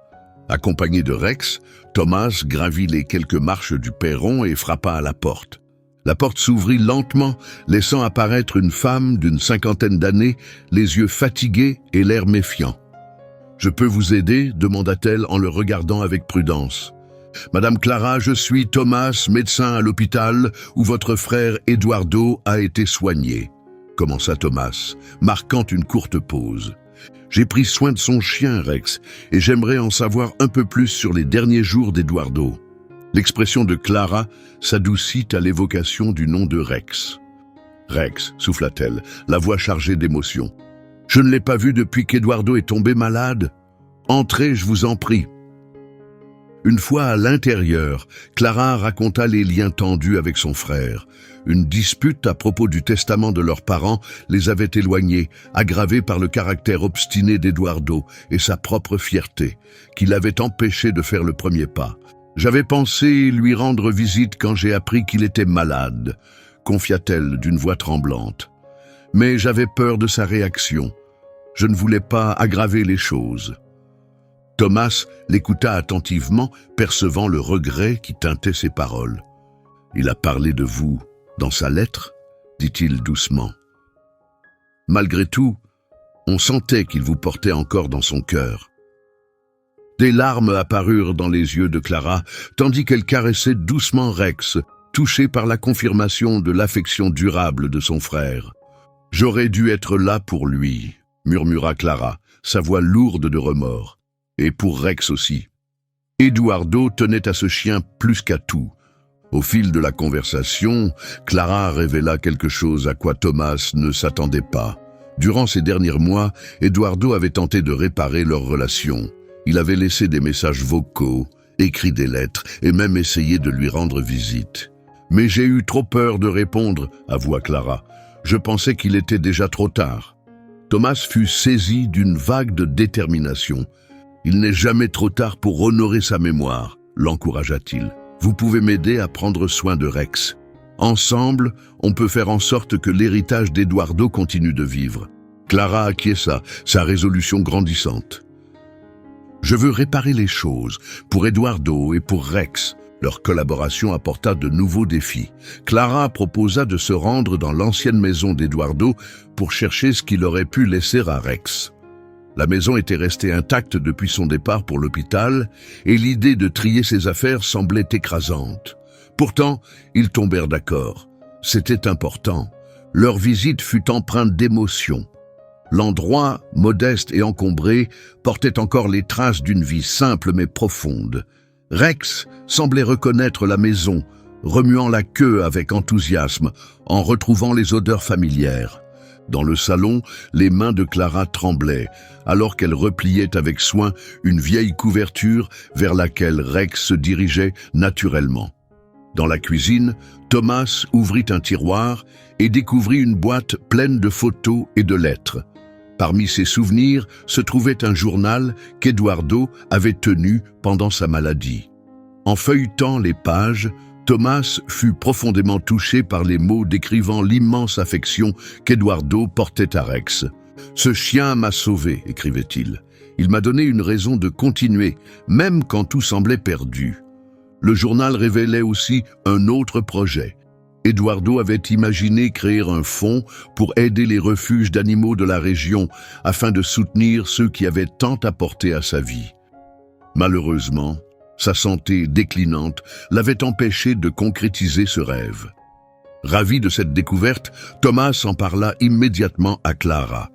Accompagné de Rex, Thomas gravit les quelques marches du perron et frappa à la porte. La porte s'ouvrit lentement, laissant apparaître une femme d'une 50aine d'années, les yeux fatigués et l'air méfiant. « Je peux vous aider ?» demanda-t-elle en le regardant avec prudence. « Madame Clara, je suis Thomas, médecin à l'hôpital où votre frère Eduardo a été soigné. » commença Thomas, marquant une courte pause. « J'ai pris soin de son chien, Rex, et j'aimerais en savoir un peu plus sur les derniers jours d'Eduardo. » L'expression de Clara s'adoucit à l'évocation du nom de Rex. « Rex, souffla-t-elle, la voix chargée d'émotion. Je ne l'ai pas vu depuis qu'Eduardo est tombé malade. Entrez, je vous en prie. » Une fois à l'intérieur, Clara raconta les liens tendus avec son frère. Une dispute à propos du testament de leurs parents les avait éloignés, aggravée par le caractère obstiné d'Eduardo et sa propre fierté, qui l'avait empêché de faire le premier pas. « J'avais pensé lui rendre visite quand j'ai appris qu'il était malade, » confia-t-elle d'une voix tremblante. « Mais j'avais peur de sa réaction. Je ne voulais pas aggraver les choses. » Thomas l'écouta attentivement, percevant le regret qui teintait ses paroles. « Il a parlé de vous dans sa lettre ?» dit-il doucement. Malgré tout, on sentait qu'il vous portait encore dans son cœur. Des larmes apparurent dans les yeux de Clara, tandis qu'elle caressait doucement Rex, touchée par la confirmation de l'affection durable de son frère. « J'aurais dû être là pour lui », murmura Clara, sa voix lourde de remords. Et pour Rex aussi. Eduardo tenait à ce chien plus qu'à tout. Au fil de la conversation, Clara révéla quelque chose à quoi Thomas ne s'attendait pas. Durant ces derniers mois, Eduardo avait tenté de réparer leur relation. Il avait laissé des messages vocaux, écrit des lettres et même essayé de lui rendre visite. « Mais j'ai eu trop peur de répondre », avoua Clara. « Je pensais qu'il était déjà trop tard. » Thomas fut saisi d'une vague de détermination. « Il n'est jamais trop tard pour honorer sa mémoire », l'encouragea-t-il. « Vous pouvez m'aider à prendre soin de Rex. Ensemble, on peut faire en sorte que l'héritage d'Eduardo continue de vivre. » Clara acquiesça, sa résolution grandissante. « Je veux réparer les choses, pour Eduardo et pour Rex. » Leur collaboration apporta de nouveaux défis. Clara proposa de se rendre dans l'ancienne maison d'Eduardo pour chercher ce qu'il aurait pu laisser à Rex. La maison était restée intacte depuis son départ pour l'hôpital et l'idée de trier ses affaires semblait écrasante. Pourtant, ils tombèrent d'accord. C'était important. Leur visite fut empreinte d'émotion. L'endroit, modeste et encombré, portait encore les traces d'une vie simple mais profonde. Rex semblait reconnaître la maison, remuant la queue avec enthousiasme, en retrouvant les odeurs familières. Dans le salon, les mains de Clara tremblaient, alors qu'elle repliait avec soin une vieille couverture vers laquelle Rex se dirigeait naturellement. Dans la cuisine, Thomas ouvrit un tiroir et découvrit une boîte pleine de photos et de lettres. Parmi ses souvenirs se trouvait un journal qu'Eduardo avait tenu pendant sa maladie. En feuilletant les pages, Thomas fut profondément touché par les mots décrivant l'immense affection qu'Eduardo portait à Rex. « Ce chien m'a sauvé », écrivait-il. « Il m'a donné une raison de continuer, même quand tout semblait perdu. » Le journal révélait aussi un autre projet. Eduardo avait imaginé créer un fonds pour aider les refuges d'animaux de la région afin de soutenir ceux qui avaient tant apporté à sa vie. Malheureusement, sa santé déclinante l'avait empêché de concrétiser ce rêve. Ravi de cette découverte, Thomas en parla immédiatement à Clara.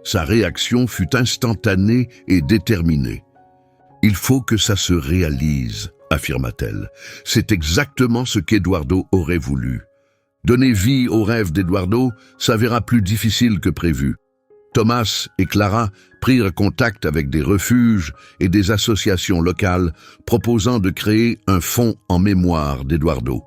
Sa réaction fut instantanée et déterminée. « Il faut que ça se réalise », affirma-t-elle. « C'est exactement ce qu'Eduardo aurait voulu. Donner vie au rêve d'Eduardo s'avéra plus difficile que prévu. » Thomas et Clara prirent contact avec des refuges et des associations locales proposant de créer un fonds en mémoire d'Eduardo.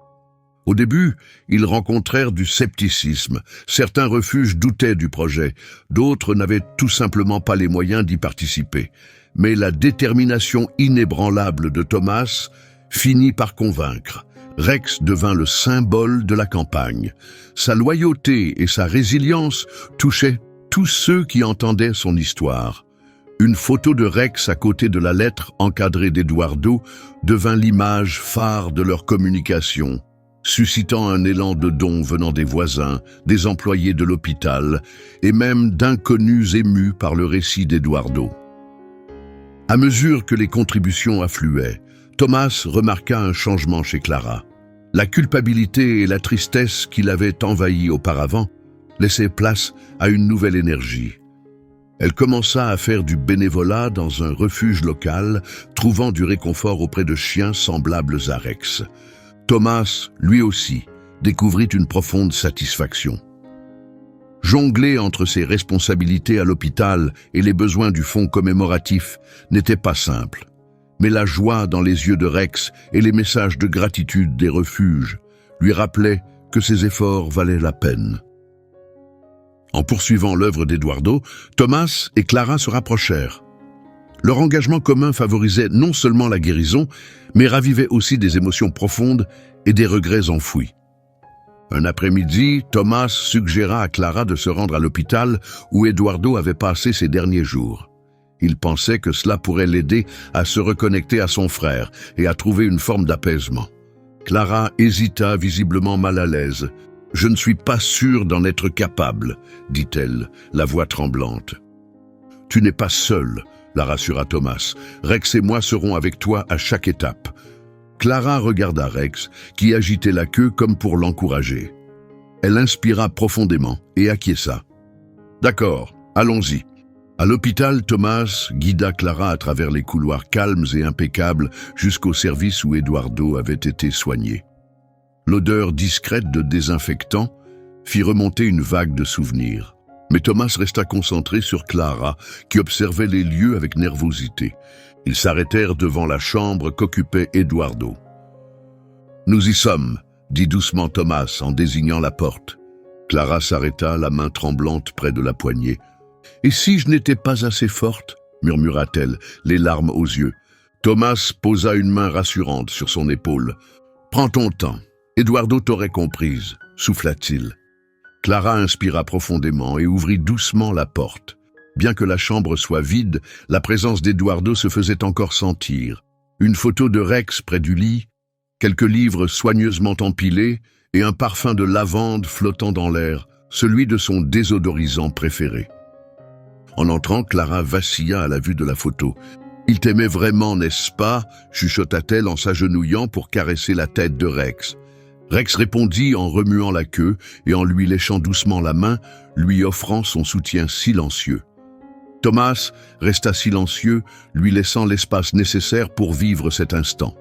Au début, ils rencontrèrent du scepticisme. Certains refuges doutaient du projet, d'autres n'avaient tout simplement pas les moyens d'y participer. Mais la détermination inébranlable de Thomas finit par convaincre. Rex devint le symbole de la campagne. Sa loyauté et sa résilience touchaient tous ceux qui entendaient son histoire. Une photo de Rex à côté de la lettre encadrée d'Eduardo devint l'image phare de leur communication, suscitant un élan de dons venant des voisins, des employés de l'hôpital et même d'inconnus émus par le récit d'Eduardo. À mesure que les contributions affluaient, Thomas remarqua un changement chez Clara. La culpabilité et la tristesse qui l'avaient envahie auparavant laissaient place à une nouvelle énergie. Elle commença à faire du bénévolat dans un refuge local, trouvant du réconfort auprès de chiens semblables à Rex. Thomas, lui aussi, découvrit une profonde satisfaction. Jongler entre ses responsabilités à l'hôpital et les besoins du fonds commémoratif n'était pas simple. Mais la joie dans les yeux de Rex et les messages de gratitude des refuges lui rappelaient que ses efforts valaient la peine. En poursuivant l'œuvre d'Eduardo, Thomas et Clara se rapprochèrent. Leur engagement commun favorisait non seulement la guérison, mais ravivait aussi des émotions profondes et des regrets enfouis. Un après-midi, Thomas suggéra à Clara de se rendre à l'hôpital où Eduardo avait passé ses derniers jours. Il pensait que cela pourrait l'aider à se reconnecter à son frère et à trouver une forme d'apaisement. Clara hésita, visiblement mal à l'aise. « Je ne suis pas sûre d'en être capable », dit-elle, la voix tremblante. « Tu n'es pas seule », la rassura Thomas. « Rex et moi serons avec toi à chaque étape. » Clara regarda Rex, qui agitait la queue comme pour l'encourager. Elle inspira profondément et acquiesça. « D'accord, allons-y. » À l'hôpital, Thomas guida Clara à travers les couloirs calmes et impeccables jusqu'au service où Eduardo avait été soigné. L'odeur discrète de désinfectant fit remonter une vague de souvenirs. Mais Thomas resta concentré sur Clara, qui observait les lieux avec nervosité. Ils s'arrêtèrent devant la chambre qu'occupait Eduardo. « Nous y sommes », dit doucement Thomas en désignant la porte. Clara s'arrêta, la main tremblante près de la poignée. « Et si je n'étais pas assez forte ?» murmura-t-elle, les larmes aux yeux. Thomas posa une main rassurante sur son épaule. « Prends ton temps. Eduardo t'aurait comprise », souffla-t-il. Clara inspira profondément et ouvrit doucement la porte. Bien que la chambre soit vide, la présence d'Eduardo se faisait encore sentir. Une photo de Rex près du lit, quelques livres soigneusement empilés et un parfum de lavande flottant dans l'air, celui de son désodorisant préféré. En entrant, Clara vacilla à la vue de la photo. « Il t'aimait vraiment, n'est-ce pas ?» chuchota-t-elle en s'agenouillant pour caresser la tête de Rex. Rex répondit en remuant la queue et en lui léchant doucement la main, lui offrant son soutien silencieux. Thomas resta silencieux, lui laissant l'espace nécessaire pour vivre cet instant.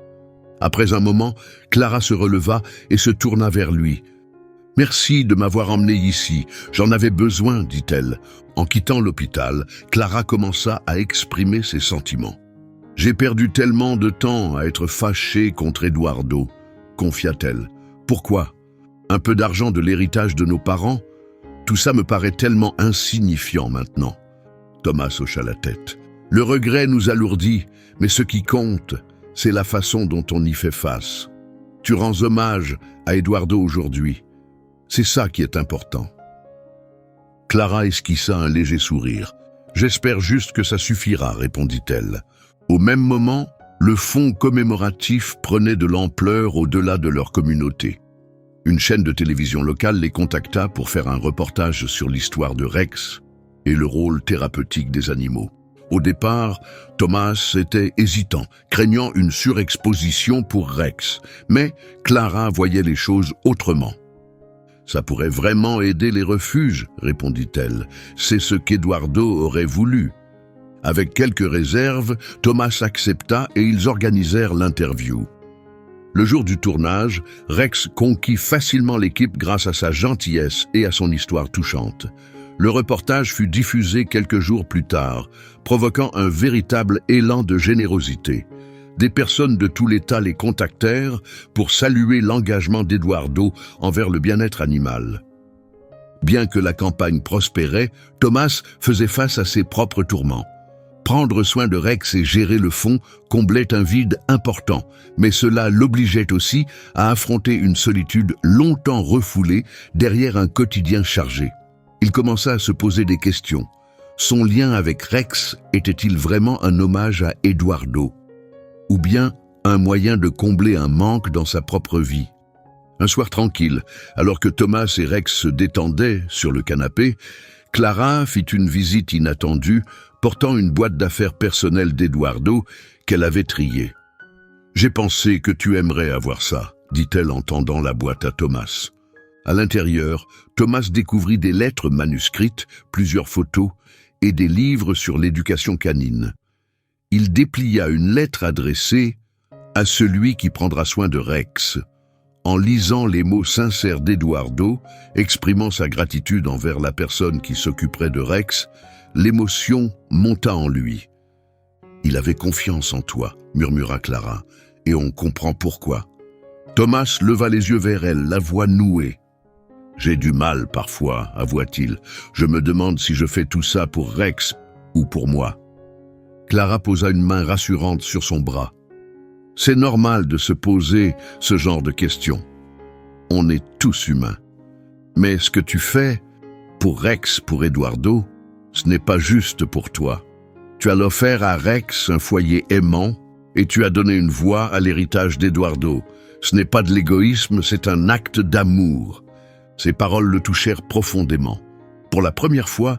Après un moment, Clara se releva et se tourna vers lui. « Merci de m'avoir emmené ici, j'en avais besoin, dit-elle. En quittant l'hôpital, Clara commença à exprimer ses sentiments. « J'ai perdu tellement de temps à être fâchée contre Eduardo, » confia-t-elle. « Pourquoi? Un peu d'argent de l'héritage de nos parents? Tout ça me paraît tellement insignifiant maintenant. » Thomas hocha la tête. « Le regret nous alourdit, mais ce qui compte, c'est la façon dont on y fait face. Tu rends hommage à Eduardo aujourd'hui. C'est ça qui est important. » Clara esquissa un léger sourire. « J'espère juste que ça suffira, » répondit-elle. Au même moment, le fonds commémoratif prenait de l'ampleur au-delà de leur communauté. Une chaîne de télévision locale les contacta pour faire un reportage sur l'histoire de Rex et le rôle thérapeutique des animaux. Au départ, Thomas était hésitant, craignant une surexposition pour Rex, mais Clara voyait les choses autrement. Ça pourrait vraiment aider les refuges, répondit-elle. C'est ce qu'Eduardo aurait voulu. Avec quelques réserves, Thomas accepta et ils organisèrent l'interview. Le jour du tournage, Rex conquit facilement l'équipe grâce à sa gentillesse et à son histoire touchante. Le reportage fut diffusé quelques jours plus tard, provoquant un véritable élan de générosité. Des personnes de tout l'État les contactèrent pour saluer l'engagement d'Eduardo envers le bien-être animal. Bien que la campagne prospérait, Thomas faisait face à ses propres tourments. Prendre soin de Rex et gérer le fonds comblait un vide important, mais cela l'obligeait aussi à affronter une solitude longtemps refoulée derrière un quotidien chargé. Il commença à se poser des questions. Son lien avec Rex était-il vraiment un hommage à Eduardo? Ou bien un moyen de combler un manque dans sa propre vie? Un soir tranquille, alors que Thomas et Rex se détendaient sur le canapé, Clara fit une visite inattendue, portant une boîte d'affaires personnelle d'Eduardo qu'elle avait triée. « J'ai pensé que tu aimerais avoir ça », dit-elle en tendant la boîte à Thomas. À l'intérieur, Thomas découvrit des lettres manuscrites, plusieurs photos et des livres sur l'éducation canine. Il déplia une lettre adressée à celui qui prendra soin de Rex. En lisant les mots sincères d'Eduardo, exprimant sa gratitude envers la personne qui s'occuperait de Rex, l'émotion monta en lui. « Il avait confiance en toi », murmura Clara, « et on comprend pourquoi. » Thomas leva les yeux vers elle, la voix nouée. « J'ai du mal parfois, avoua-t-il. Je me demande si je fais tout ça pour Rex ou pour moi. » Clara posa une main rassurante sur son bras. « C'est normal de se poser ce genre de questions. On est tous humains. Mais ce que tu fais pour Rex, pour Eduardo, ce n'est pas juste pour toi. Tu as offert à Rex un foyer aimant et tu as donné une voix à l'héritage d'Eduardo. Ce n'est pas de l'égoïsme, c'est un acte d'amour. » Ces paroles le touchèrent profondément. Pour la première fois,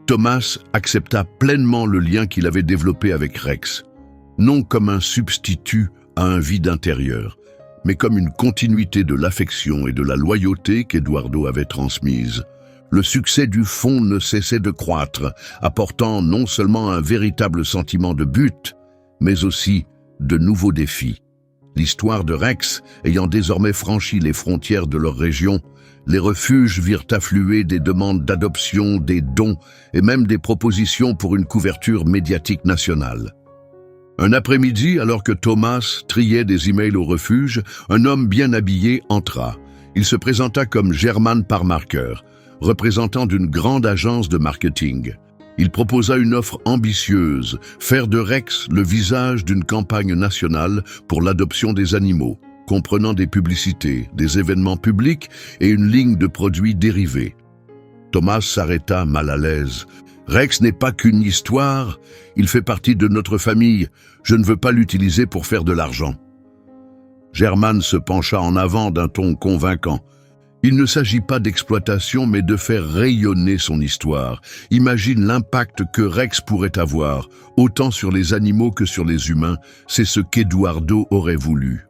Thomas accepta pleinement le lien qu'il avait développé avec Rex, non comme un substitut à un vide intérieur, mais comme une continuité de l'affection et de la loyauté qu'Eduardo avait transmise. Le succès du fonds ne cessait de croître, apportant non seulement un véritable sentiment de but, mais aussi de nouveaux défis. L'histoire de Rex ayant désormais franchi les frontières de leur région, les refuges virent affluer des demandes d'adoption, des dons et même des propositions pour une couverture médiatique nationale. Un après-midi, alors que Thomas triait des emails au refuge, un homme bien habillé entra. Il se présenta comme German Parmarker, représentant d'une grande agence de marketing. Il proposa une offre ambitieuse, faire de Rex le visage d'une campagne nationale pour l'adoption des animaux, comprenant des publicités, des événements publics et une ligne de produits dérivés. Thomas s'arrêta mal à l'aise. « Rex n'est pas qu'une histoire, il fait partie de notre famille. Je ne veux pas l'utiliser pour faire de l'argent. » German se pencha en avant d'un ton convaincant. Il ne s'agit pas d'exploitation, mais de faire rayonner son histoire. Imagine l'impact que Rex pourrait avoir, autant sur les animaux que sur les humains. C'est ce qu'Eduardo aurait voulu.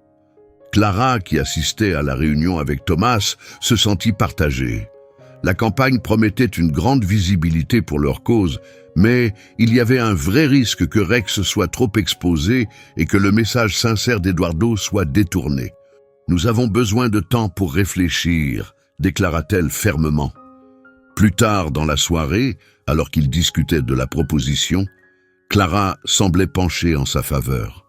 Clara, qui assistait à la réunion avec Thomas, se sentit partagée. La campagne promettait une grande visibilité pour leur cause, mais il y avait un vrai risque que Rex soit trop exposé et que le message sincère d'Eduardo soit détourné. « Nous avons besoin de temps pour réfléchir », déclara-t-elle fermement. Plus tard dans la soirée, alors qu'ils discutaient de la proposition, Clara semblait pencher en sa faveur.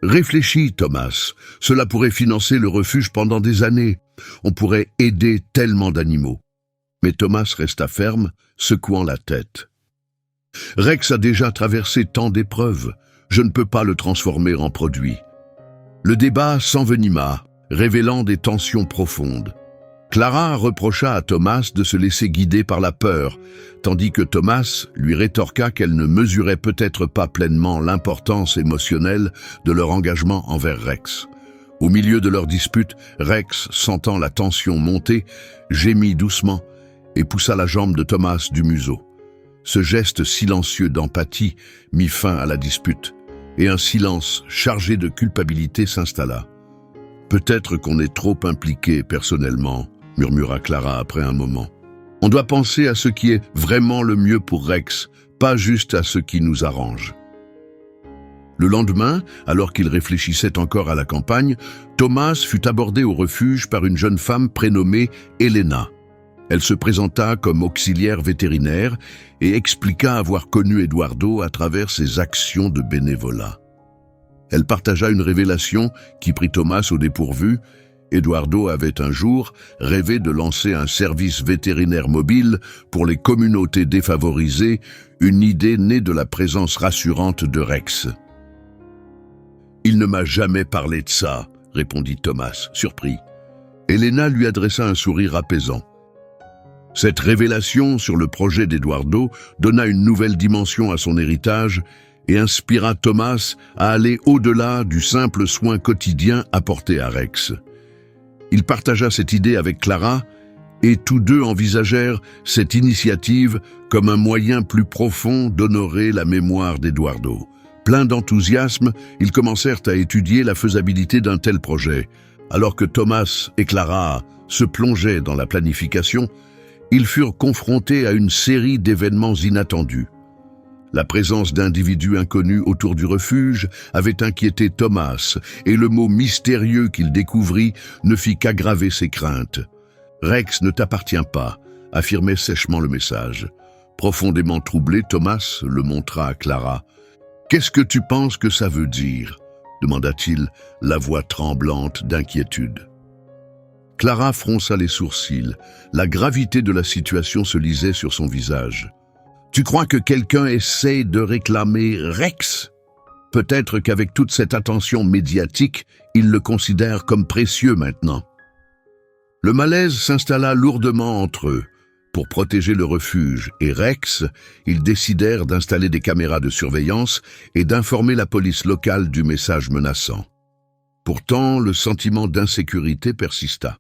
« Réfléchis, Thomas, cela pourrait financer le refuge pendant des années. On pourrait aider tellement d'animaux. » Mais Thomas resta ferme, secouant la tête. « Rex a déjà traversé tant d'épreuves. Je ne peux pas le transformer en produit. » Le débat s'envenima, révélant des tensions profondes. Clara reprocha à Thomas de se laisser guider par la peur, tandis que Thomas lui rétorqua qu'elle ne mesurait peut-être pas pleinement l'importance émotionnelle de leur engagement envers Rex. Au milieu de leur dispute, Rex, sentant la tension monter, gémit doucement et poussa la jambe de Thomas du museau. Ce geste silencieux d'empathie mit fin à la dispute, et un silence chargé de culpabilité s'installa. « Peut-être qu'on est trop impliqué personnellement », murmura Clara après un moment. On doit penser à ce qui est vraiment le mieux pour Rex, pas juste à ce qui nous arrange. Le lendemain, alors qu'il réfléchissait encore à la campagne, Thomas fut abordé au refuge par une jeune femme prénommée Helena. Elle se présenta comme auxiliaire vétérinaire et expliqua avoir connu Eduardo à travers ses actions de bénévolat. Elle partagea une révélation qui prit Thomas au dépourvu. Eduardo avait un jour rêvé de lancer un service vétérinaire mobile pour les communautés défavorisées, une idée née de la présence rassurante de Rex. « Il ne m'a jamais parlé de ça », répondit Thomas, surpris. Helena lui adressa un sourire apaisant. Cette révélation sur le projet d'Eduardo donna une nouvelle dimension à son héritage et inspira Thomas à aller au-delà du simple soin quotidien apporté à Rex. Il partagea cette idée avec Clara et tous deux envisagèrent cette initiative comme un moyen plus profond d'honorer la mémoire d'Eduardo. Pleins d'enthousiasme, ils commencèrent à étudier la faisabilité d'un tel projet. Alors que Thomas et Clara se plongeaient dans la planification, ils furent confrontés à une série d'événements inattendus. La présence d'individus inconnus autour du refuge avait inquiété Thomas et le mot mystérieux qu'il découvrit ne fit qu'aggraver ses craintes. « Rex ne t'appartient pas », affirmait sèchement le message. Profondément troublé, Thomas le montra à Clara. « Qu'est-ce que tu penses que ça veut dire ?» demanda-t-il, la voix tremblante d'inquiétude. Clara fronça les sourcils. La gravité de la situation se lisait sur son visage. « Tu crois que quelqu'un essaie de réclamer Rex ? Peut-être qu'avec toute cette attention médiatique, il le considère comme précieux maintenant. » Le malaise s'installa lourdement entre eux. Pour protéger le refuge et Rex, ils décidèrent d'installer des caméras de surveillance et d'informer la police locale du message menaçant. Pourtant, le sentiment d'insécurité persista.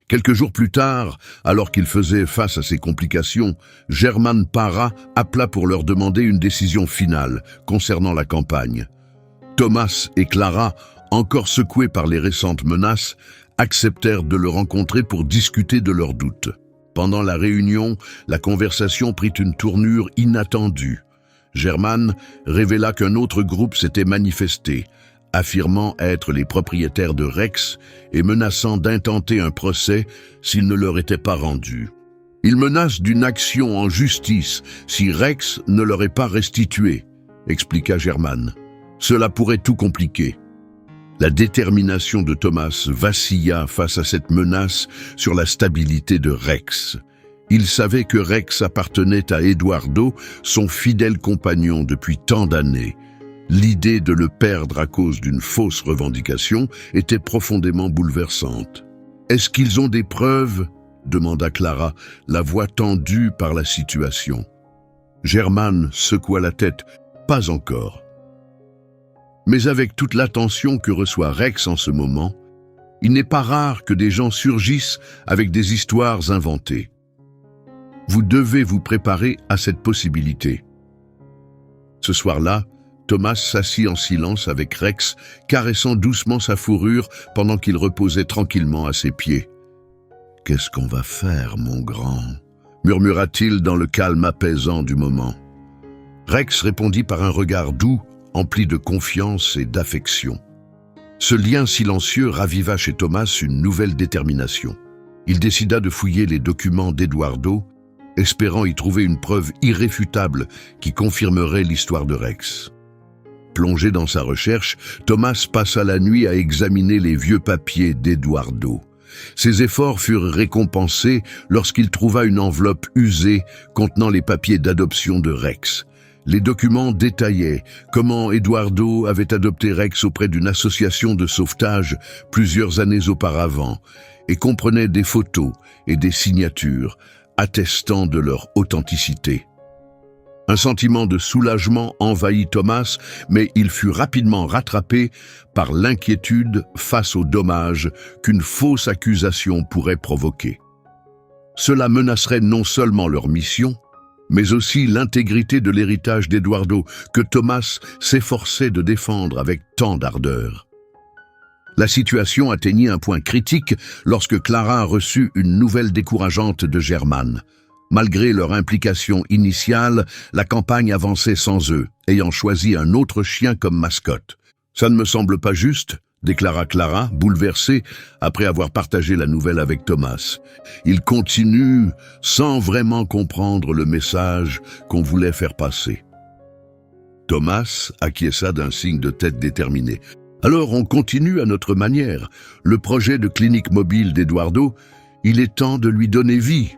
Quelques jours plus tard, alors qu'ils faisaient face à ces complications, Germán Parra appela pour leur demander une décision finale concernant la campagne. Thomas et Clara, encore secoués par les récentes menaces, acceptèrent de le rencontrer pour discuter de leurs doutes. Pendant la réunion, la conversation prit une tournure inattendue. Germán révéla qu'un autre groupe s'était manifesté, affirmant être les propriétaires de Rex et menaçant d'intenter un procès s'il ne leur était pas rendu. Ils menacent d'une action en justice si Rex ne leur est pas restitué, expliqua Germán. Cela pourrait tout compliquer. La détermination de Thomas vacilla face à cette menace sur la stabilité de Rex. Il savait que Rex appartenait à Eduardo, son fidèle compagnon depuis tant d'années. L'idée de le perdre à cause d'une fausse revendication était profondément bouleversante. « Est-ce qu'ils ont des preuves ?» demanda Clara, la voix tendue par la situation. Germán secoua la tête. « Pas encore. » Mais avec toute l'attention que reçoit Rex en ce moment, il n'est pas rare que des gens surgissent avec des histoires inventées. Vous devez vous préparer à cette possibilité. Ce soir-là, Thomas s'assit en silence avec Rex, caressant doucement sa fourrure pendant qu'il reposait tranquillement à ses pieds. « Qu'est-ce qu'on va faire, mon grand ?» murmura-t-il dans le calme apaisant du moment. Rex répondit par un regard doux, empli de confiance et d'affection. Ce lien silencieux raviva chez Thomas une nouvelle détermination. Il décida de fouiller les documents d'Eduardo, espérant y trouver une preuve irréfutable qui confirmerait l'histoire de Rex. Plongé dans sa recherche, Thomas passa la nuit à examiner les vieux papiers d'Eduardo. Ses efforts furent récompensés lorsqu'il trouva une enveloppe usée contenant les papiers d'adoption de Rex. Les documents détaillaient comment Eduardo avait adopté Rex auprès d'une association de sauvetage plusieurs années auparavant et comprenaient des photos et des signatures attestant de leur authenticité. Un sentiment de soulagement envahit Thomas, mais il fut rapidement rattrapé par l'inquiétude face aux dommages qu'une fausse accusation pourrait provoquer. Cela menacerait non seulement leur mission, mais aussi l'intégrité de l'héritage d'Eduardo que Thomas s'efforçait de défendre avec tant d'ardeur. La situation atteignit un point critique lorsque Clara reçut une nouvelle décourageante de Germane. Malgré leur implication initiale, la campagne avançait sans eux, ayant choisi un autre chien comme mascotte. « Ça ne me semble pas juste », déclara Clara, bouleversée après avoir partagé la nouvelle avec Thomas. Il continue sans vraiment comprendre le message qu'on voulait faire passer. Thomas acquiesça d'un signe de tête déterminé. Alors on continue à notre manière. Le projet de clinique mobile d'Eduardo, il est temps de lui donner vie.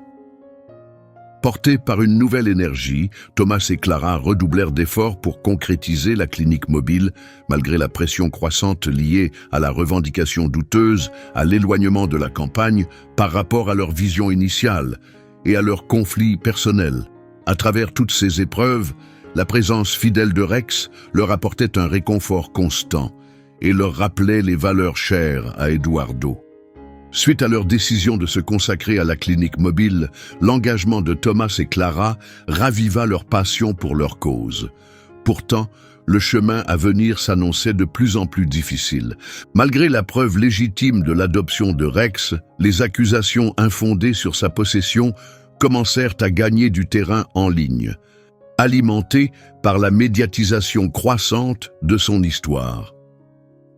Portés par une nouvelle énergie, Thomas et Clara redoublèrent d'efforts pour concrétiser la clinique mobile, malgré la pression croissante liée à la revendication douteuse, à l'éloignement de la campagne par rapport à leur vision initiale et à leurs conflits personnels. À travers toutes ces épreuves, la présence fidèle de Rex leur apportait un réconfort constant et leur rappelait les valeurs chères à Eduardo. Suite à leur décision de se consacrer à la clinique mobile, l'engagement de Thomas et Clara raviva leur passion pour leur cause. Pourtant, le chemin à venir s'annonçait de plus en plus difficile. Malgré la preuve légitime de l'adoption de Rex, les accusations infondées sur sa possession commencèrent à gagner du terrain en ligne, alimentées par la médiatisation croissante de son histoire.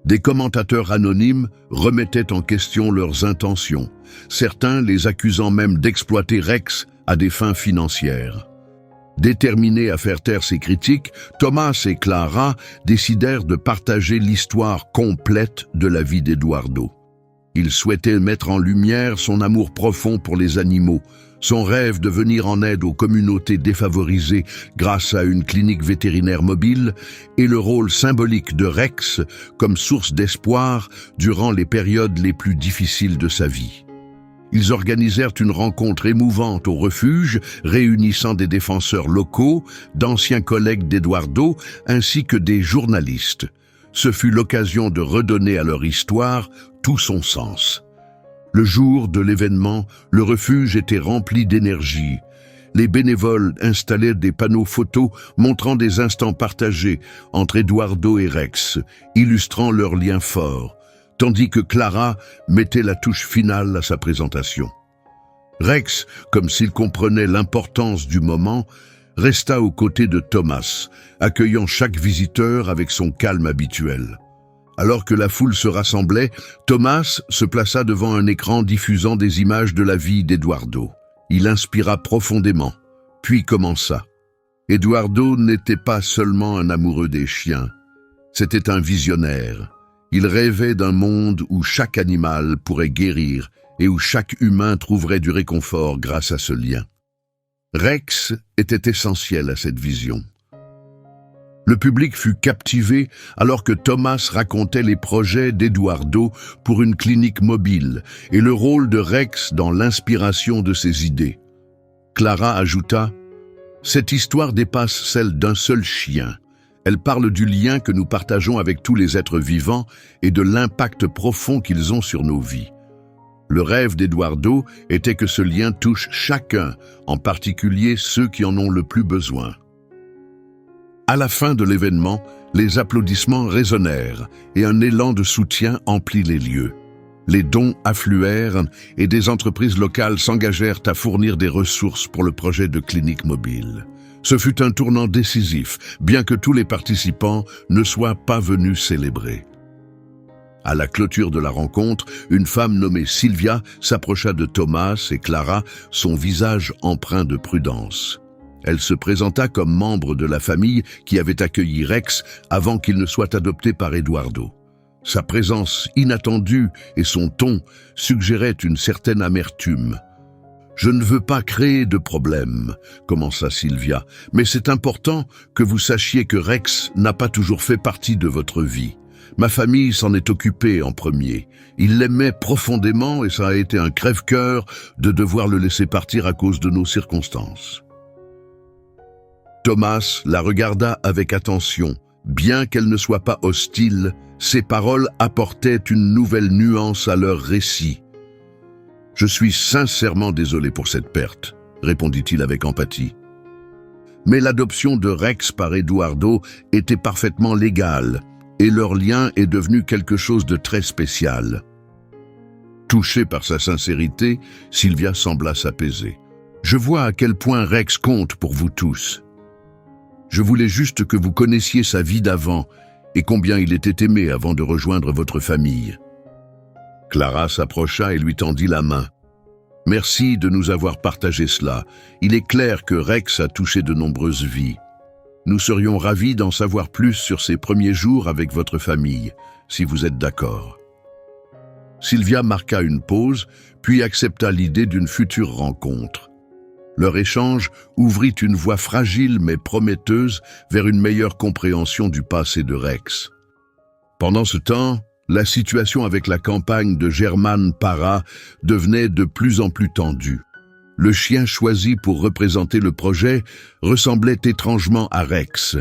Des commentateurs anonymes remettaient en question leurs intentions, certains les accusant même d'exploiter Rex à des fins financières. Déterminés à faire taire ces critiques, Thomas et Clara décidèrent de partager l'histoire complète de la vie d'Eduardo. Ils souhaitaient mettre en lumière son amour profond pour les animaux, son rêve de venir en aide aux communautés défavorisées grâce à une clinique vétérinaire mobile et le rôle symbolique de Rex comme source d'espoir durant les périodes les plus difficiles de sa vie. Ils organisèrent une rencontre émouvante au refuge, réunissant des défenseurs locaux, d'anciens collègues d'Eduardo, ainsi que des journalistes. Ce fut l'occasion de redonner à leur histoire tout son sens. Le jour de l'événement, le refuge était rempli d'énergie. Les bénévoles installaient des panneaux photos montrant des instants partagés entre Eduardo et Rex, illustrant leur lien fort, tandis que Clara mettait la touche finale à sa présentation. Rex, comme s'il comprenait l'importance du moment, resta aux côtés de Thomas, accueillant chaque visiteur avec son calme habituel. Alors que la foule se rassemblait, Thomas se plaça devant un écran diffusant des images de la vie d'Eduardo. Il inspira profondément, puis commença. Eduardo n'était pas seulement un amoureux des chiens, c'était un visionnaire. Il rêvait d'un monde où chaque animal pourrait guérir et où chaque humain trouverait du réconfort grâce à ce lien. Rex était essentiel à cette vision. Le public fut captivé alors que Thomas racontait les projets d'Eduardo pour une clinique mobile et le rôle de Rex dans l'inspiration de ses idées. Clara ajouta « Cette histoire dépasse celle d'un seul chien. Elle parle du lien que nous partageons avec tous les êtres vivants et de l'impact profond qu'ils ont sur nos vies. » Le rêve d'Eduardo était que ce lien touche chacun, en particulier ceux qui en ont le plus besoin. À la fin de l'événement, les applaudissements résonnèrent et un élan de soutien emplit les lieux. Les dons affluèrent et des entreprises locales s'engagèrent à fournir des ressources pour le projet de clinique mobile. Ce fut un tournant décisif, bien que tous les participants ne soient pas venus célébrer. À la clôture de la rencontre, une femme nommée Sylvia s'approcha de Thomas et Clara, son visage empreint de prudence. Elle se présenta comme membre de la famille qui avait accueilli Rex avant qu'il ne soit adopté par Eduardo. Sa présence inattendue et son ton suggéraient une certaine amertume. « Je ne veux pas créer de problème », commença Sylvia, « mais c'est important que vous sachiez que Rex n'a pas toujours fait partie de votre vie. Ma famille s'en est occupée en premier. Il l'aimait profondément et ça a été un crève-cœur de devoir le laisser partir à cause de nos circonstances. » Thomas la regarda avec attention. Bien qu'elle ne soit pas hostile, ses paroles apportaient une nouvelle nuance à leur récit. « Je suis sincèrement désolé pour cette perte, » répondit-il avec empathie. Mais l'adoption de Rex par Eduardo était parfaitement légale. et leur lien est devenu quelque chose de très spécial. Touchée par sa sincérité, Sylvia sembla s'apaiser. « Je vois à quel point Rex compte pour vous tous. Je voulais juste que vous connaissiez sa vie d'avant et combien il était aimé avant de rejoindre votre famille. » Clara s'approcha et lui tendit la main. « Merci de nous avoir partagé cela. Il est clair que Rex a touché de nombreuses vies. Nous serions ravis d'en savoir plus sur ses premiers jours avec votre famille, si vous êtes d'accord. » Sylvia marqua une pause, puis accepta l'idée d'une future rencontre. Leur échange ouvrit une voie fragile mais prometteuse vers une meilleure compréhension du passé de Rex. Pendant ce temps, la situation avec la campagne de Germán Parra devenait de plus en plus tendue. Le chien choisi pour représenter le projet ressemblait étrangement à Rex,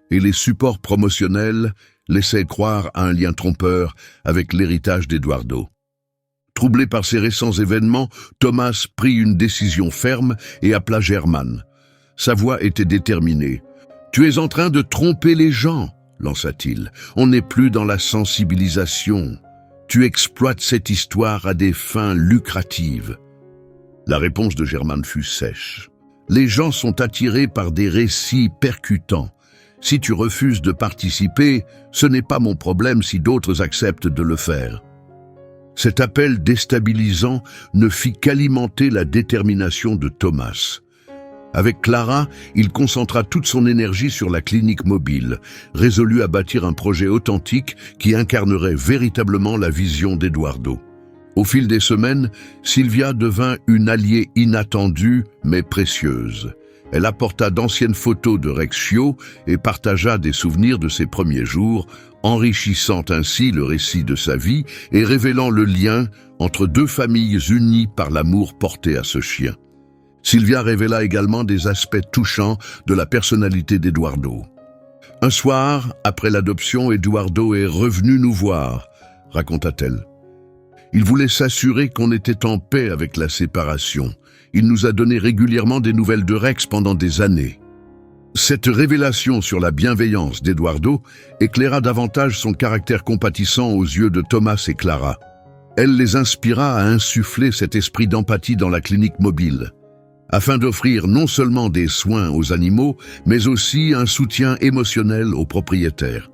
et les supports promotionnels laissaient croire à un lien trompeur avec l'héritage d'Eduardo. Troublé par ces récents événements, Thomas prit une décision ferme et appela Germán. Sa voix était déterminée. « Tu es en train de tromper les gens !» lança-t-il. « On n'est plus dans la sensibilisation. Tu exploites cette histoire à des fins lucratives. » La réponse de Germán fut sèche. « Les gens sont attirés par des récits percutants. Si tu refuses de participer, ce n'est pas mon problème si d'autres acceptent de le faire. » Cet appel déstabilisant ne fit qu'alimenter la détermination de Thomas. Avec Clara, il concentra toute son énergie sur la clinique mobile, résolu à bâtir un projet authentique qui incarnerait véritablement la vision d'Eduardo. Au fil des semaines, Sylvia devint une alliée inattendue mais précieuse. Elle apporta d'anciennes photos de Rex Chio et partagea des souvenirs de ses premiers jours, enrichissant ainsi le récit de sa vie et révélant le lien entre deux familles unies par l'amour porté à ce chien. Sylvia révéla également des aspects touchants de la personnalité d'Eduardo. « Un soir, après l'adoption, Eduardo est revenu nous voir », raconta-t-elle. « Il voulait s'assurer qu'on était en paix avec la séparation. Il nous a donné régulièrement des nouvelles de Rex pendant des années. » Cette révélation sur la bienveillance d'Eduardo éclaira davantage son caractère compatissant aux yeux de Thomas et Clara. Elle les inspira à insuffler cet esprit d'empathie dans la clinique mobile, afin d'offrir non seulement des soins aux animaux, mais aussi un soutien émotionnel aux propriétaires.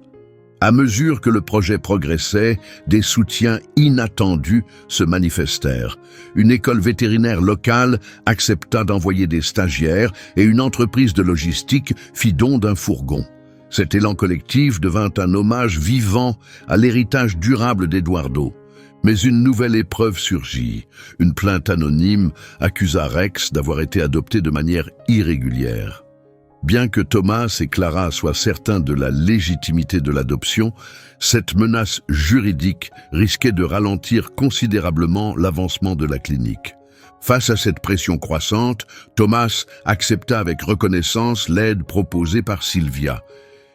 À mesure que le projet progressait, des soutiens inattendus se manifestèrent. Une école vétérinaire locale accepta d'envoyer des stagiaires et une entreprise de logistique fit don d'un fourgon. Cet élan collectif devint un hommage vivant à l'héritage durable d'Eduardo. Mais une nouvelle épreuve surgit. Une plainte anonyme accusa Rex d'avoir été adopté de manière irrégulière. Bien que Thomas et Clara soient certains de la légitimité de l'adoption, cette menace juridique risquait de ralentir considérablement l'avancement de la clinique. Face à cette pression croissante, Thomas accepta avec reconnaissance l'aide proposée par Sylvia.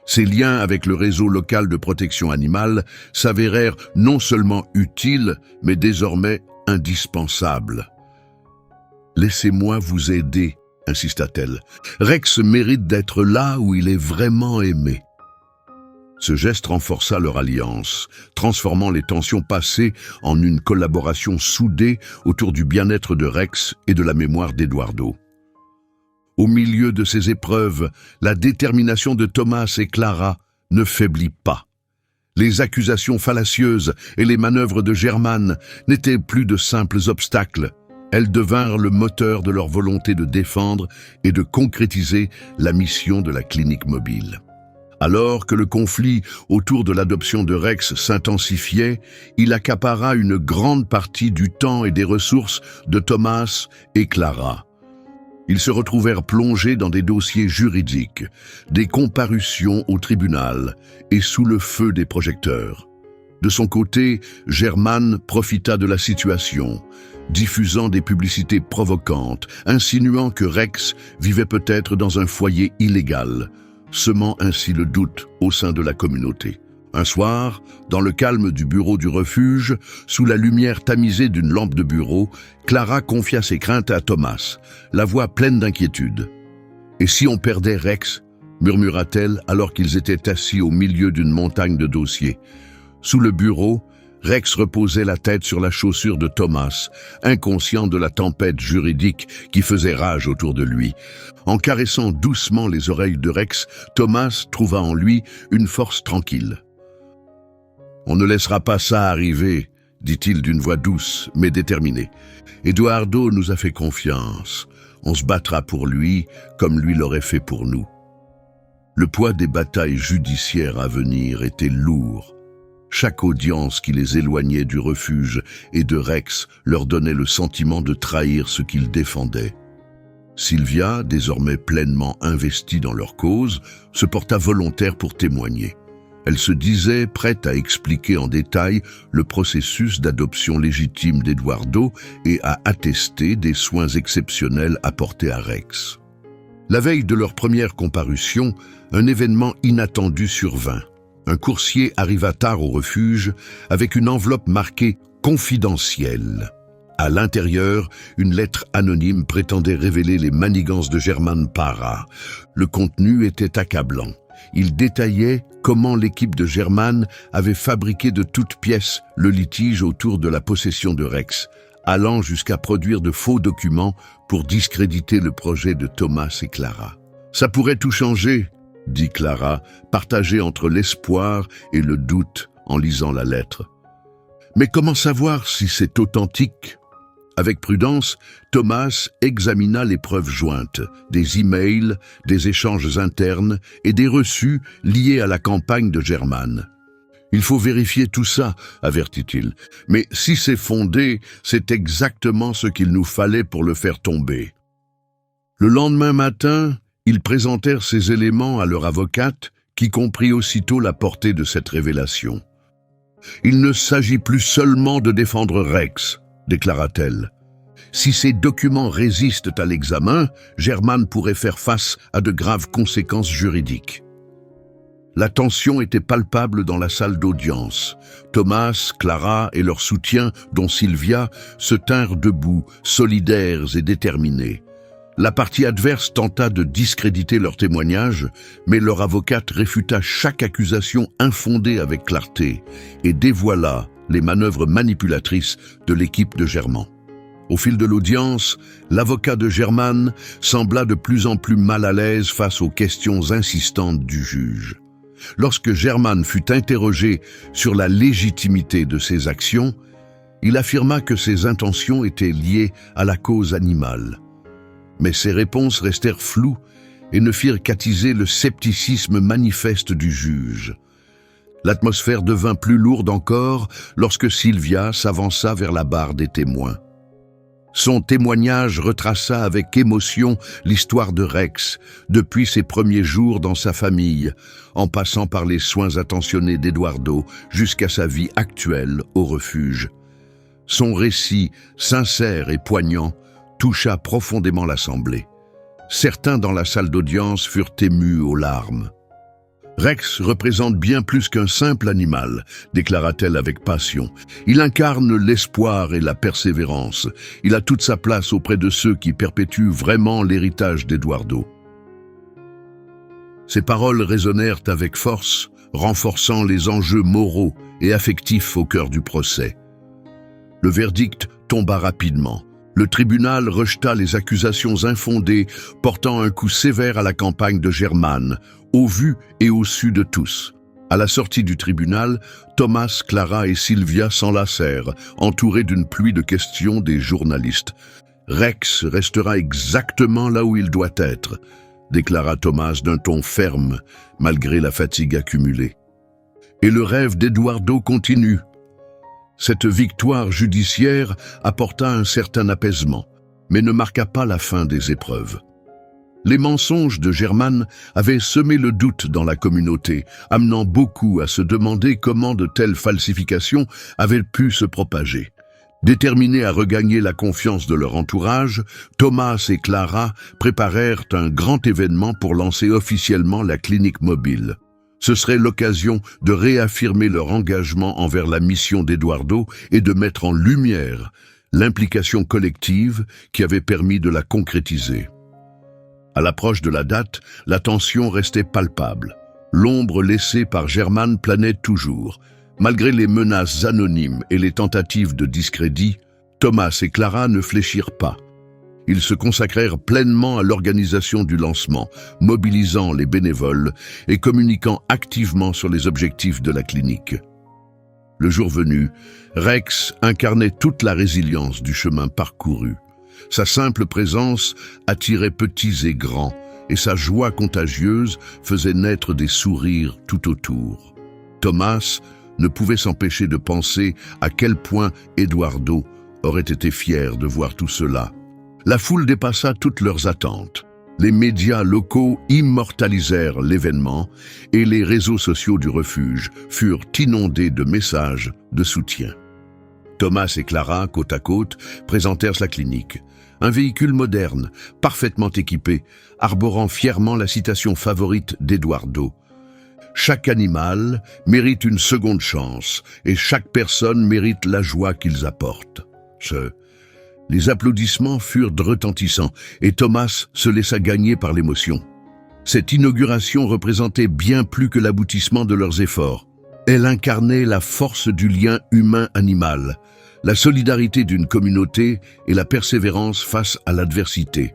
Ses liens avec le réseau local de protection animale s'avérèrent non seulement utiles, mais désormais indispensables. « Laissez-moi vous aider », insista-t-elle. « Rex mérite d'être là où il est vraiment aimé. » Ce geste renforça leur alliance, transformant les tensions passées en une collaboration soudée autour du bien-être de Rex et de la mémoire d'Eduardo. Au milieu de ces épreuves, la détermination de Thomas et Clara ne faiblit pas. Les accusations fallacieuses et les manœuvres de Germán n'étaient plus de simples obstacles. Elles devinrent le moteur de leur volonté de défendre et de concrétiser la mission de la clinique mobile. Alors que le conflit autour de l'adoption de Rex s'intensifiait, il accapara une grande partie du temps et des ressources de Thomas et Clara. Ils se retrouvèrent plongés dans des dossiers juridiques, des comparutions au tribunal et sous le feu des projecteurs. De son côté, Germán profita de la situation, diffusant des publicités provocantes, insinuant que Rex vivait peut-être dans un foyer illégal, semant ainsi le doute au sein de la communauté. Un soir, dans le calme du bureau du refuge, sous la lumière tamisée d'une lampe de bureau, Clara confia ses craintes à Thomas, la voix pleine d'inquiétude. « Et si on perdait Rex ? murmura-t-elle alors qu'ils étaient assis au milieu d'une montagne de dossiers. Sous le bureau, Rex reposait la tête sur la chaussure de Thomas, inconscient de la tempête juridique qui faisait rage autour de lui. En caressant doucement les oreilles de Rex, Thomas trouva en lui une force tranquille. « On ne laissera pas ça arriver », dit-il d'une voix douce mais déterminée. « Eduardo nous a fait confiance. On se battra pour lui comme lui l'aurait fait pour nous. » Le poids des batailles judiciaires à venir était lourd. Chaque audience qui les éloignait du refuge et de Rex leur donnait le sentiment de trahir ce qu'ils défendaient. Sylvia, désormais pleinement investie dans leur cause, se porta volontaire pour témoigner. Elle se disait prête à expliquer en détail le processus d'adoption légitime d'Eduardo et à attester des soins exceptionnels apportés à Rex. La veille de leur première comparution, un événement inattendu survint. Un coursier arriva tard au refuge avec une enveloppe marquée « Confidentiel ». À l'intérieur, une lettre anonyme prétendait révéler les manigances de Germán Parra. Le contenu était accablant. Il détaillait comment l'équipe de Germán avait fabriqué de toutes pièces le litige autour de la possession de Rex, allant jusqu'à produire de faux documents pour discréditer le projet de Thomas et Clara. « Ça pourrait tout changer », dit Clara, partagée entre l'espoir et le doute en lisant la lettre. Mais comment savoir si c'est authentique? Avec prudence, Thomas examina les preuves jointes, des emails, des échanges internes et des reçus liés à la campagne de Germán. « Il faut vérifier tout ça, avertit-il. Mais si c'est fondé, c'est exactement ce qu'il nous fallait pour le faire tomber. » Le lendemain matin, ils présentèrent ces éléments à leur avocate, qui comprit aussitôt la portée de cette révélation. « Il ne s'agit plus seulement de défendre Rex, » déclara-t-elle. « Si ces documents résistent à l'examen, Germán pourrait faire face à de graves conséquences juridiques. » La tension était palpable dans la salle d'audience. Thomas, Clara et leur soutien, dont Sylvia, se tinrent debout, solidaires et déterminés. La partie adverse tenta de discréditer leur témoignage, mais leur avocate réfuta chaque accusation infondée avec clarté et dévoila les manœuvres manipulatrices de l'équipe de Germán. Au fil de l'audience, l'avocat de Germán sembla de plus en plus mal à l'aise face aux questions insistantes du juge. Lorsque Germán fut interrogé sur la légitimité de ses actions, il affirma que ses intentions étaient liées à la cause animale. Mais ses réponses restèrent floues et ne firent qu'attiser le scepticisme manifeste du juge. L'atmosphère devint plus lourde encore lorsque Sylvia s'avança vers la barre des témoins. Son témoignage retraça avec émotion l'histoire de Rex, depuis ses premiers jours dans sa famille, en passant par les soins attentionnés d'Eduardo jusqu'à sa vie actuelle au refuge. Son récit, sincère et poignant, toucha profondément l'assemblée. Certains dans la salle d'audience furent émus aux larmes. « Rex représente bien plus qu'un simple animal », déclara-t-elle avec passion. « Il incarne l'espoir et la persévérance. Il a toute sa place auprès de ceux qui perpétuent vraiment l'héritage d'Eduardo. » Ces paroles résonnèrent avec force, renforçant les enjeux moraux et affectifs au cœur du procès. Le verdict tomba rapidement. Le tribunal rejeta les accusations infondées, portant un coup sévère à la campagne de Germán, au vu et au su de tous. À la sortie du tribunal, Thomas, Clara et Sylvia s'enlacèrent, entourés d'une pluie de questions des journalistes. « Rex restera exactement là où il doit être », déclara Thomas d'un ton ferme, malgré la fatigue accumulée. « Et le rêve d'Eduardo continue. » Cette victoire judiciaire apporta un certain apaisement, mais ne marqua pas la fin des épreuves. Les mensonges de Germán avaient semé le doute dans la communauté, amenant beaucoup à se demander comment de telles falsifications avaient pu se propager. Déterminés à regagner la confiance de leur entourage, Thomas et Clara préparèrent un grand événement pour lancer officiellement la clinique mobile. Ce serait l'occasion de réaffirmer leur engagement envers la mission d'Eduardo et de mettre en lumière l'implication collective qui avait permis de la concrétiser. À l'approche de la date, la tension restait palpable. L'ombre laissée par Germane planait toujours. Malgré les menaces anonymes et les tentatives de discrédit, Thomas et Clara ne fléchirent pas. Ils se consacrèrent pleinement à l'organisation du lancement, mobilisant les bénévoles et communiquant activement sur les objectifs de la clinique. Le jour venu, Rex incarnait toute la résilience du chemin parcouru. Sa simple présence attirait petits et grands, et sa joie contagieuse faisait naître des sourires tout autour. Thomas ne pouvait s'empêcher de penser à quel point Eduardo aurait été fier de voir tout cela. La foule dépassa toutes leurs attentes. Les médias locaux immortalisèrent l'événement et les réseaux sociaux du refuge furent inondés de messages de soutien. Thomas et Clara, côte à côte, présentèrent la clinique. Un véhicule moderne, parfaitement équipé, arborant fièrement la citation favorite d'Eduardo. Chaque animal mérite une seconde chance et chaque personne mérite la joie qu'ils apportent. Les applaudissements furent retentissants et Thomas se laissa gagner par l'émotion. Cette inauguration représentait bien plus que l'aboutissement de leurs efforts. Elle incarnait la force du lien humain-animal, la solidarité d'une communauté et la persévérance face à l'adversité.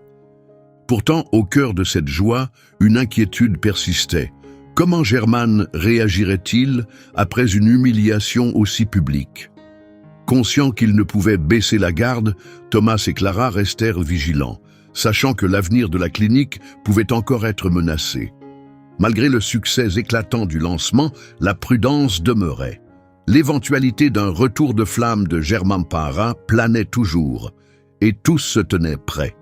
Pourtant, au cœur de cette joie, une inquiétude persistait. Comment Germane réagirait-il après une humiliation aussi publique ? Conscients qu'ils ne pouvaient baisser la garde, Thomas et Clara restèrent vigilants, sachant que l'avenir de la clinique pouvait encore être menacé. Malgré le succès éclatant du lancement, la prudence demeurait. L'éventualité d'un retour de flamme de Germán Parra planait toujours, et tous se tenaient prêts.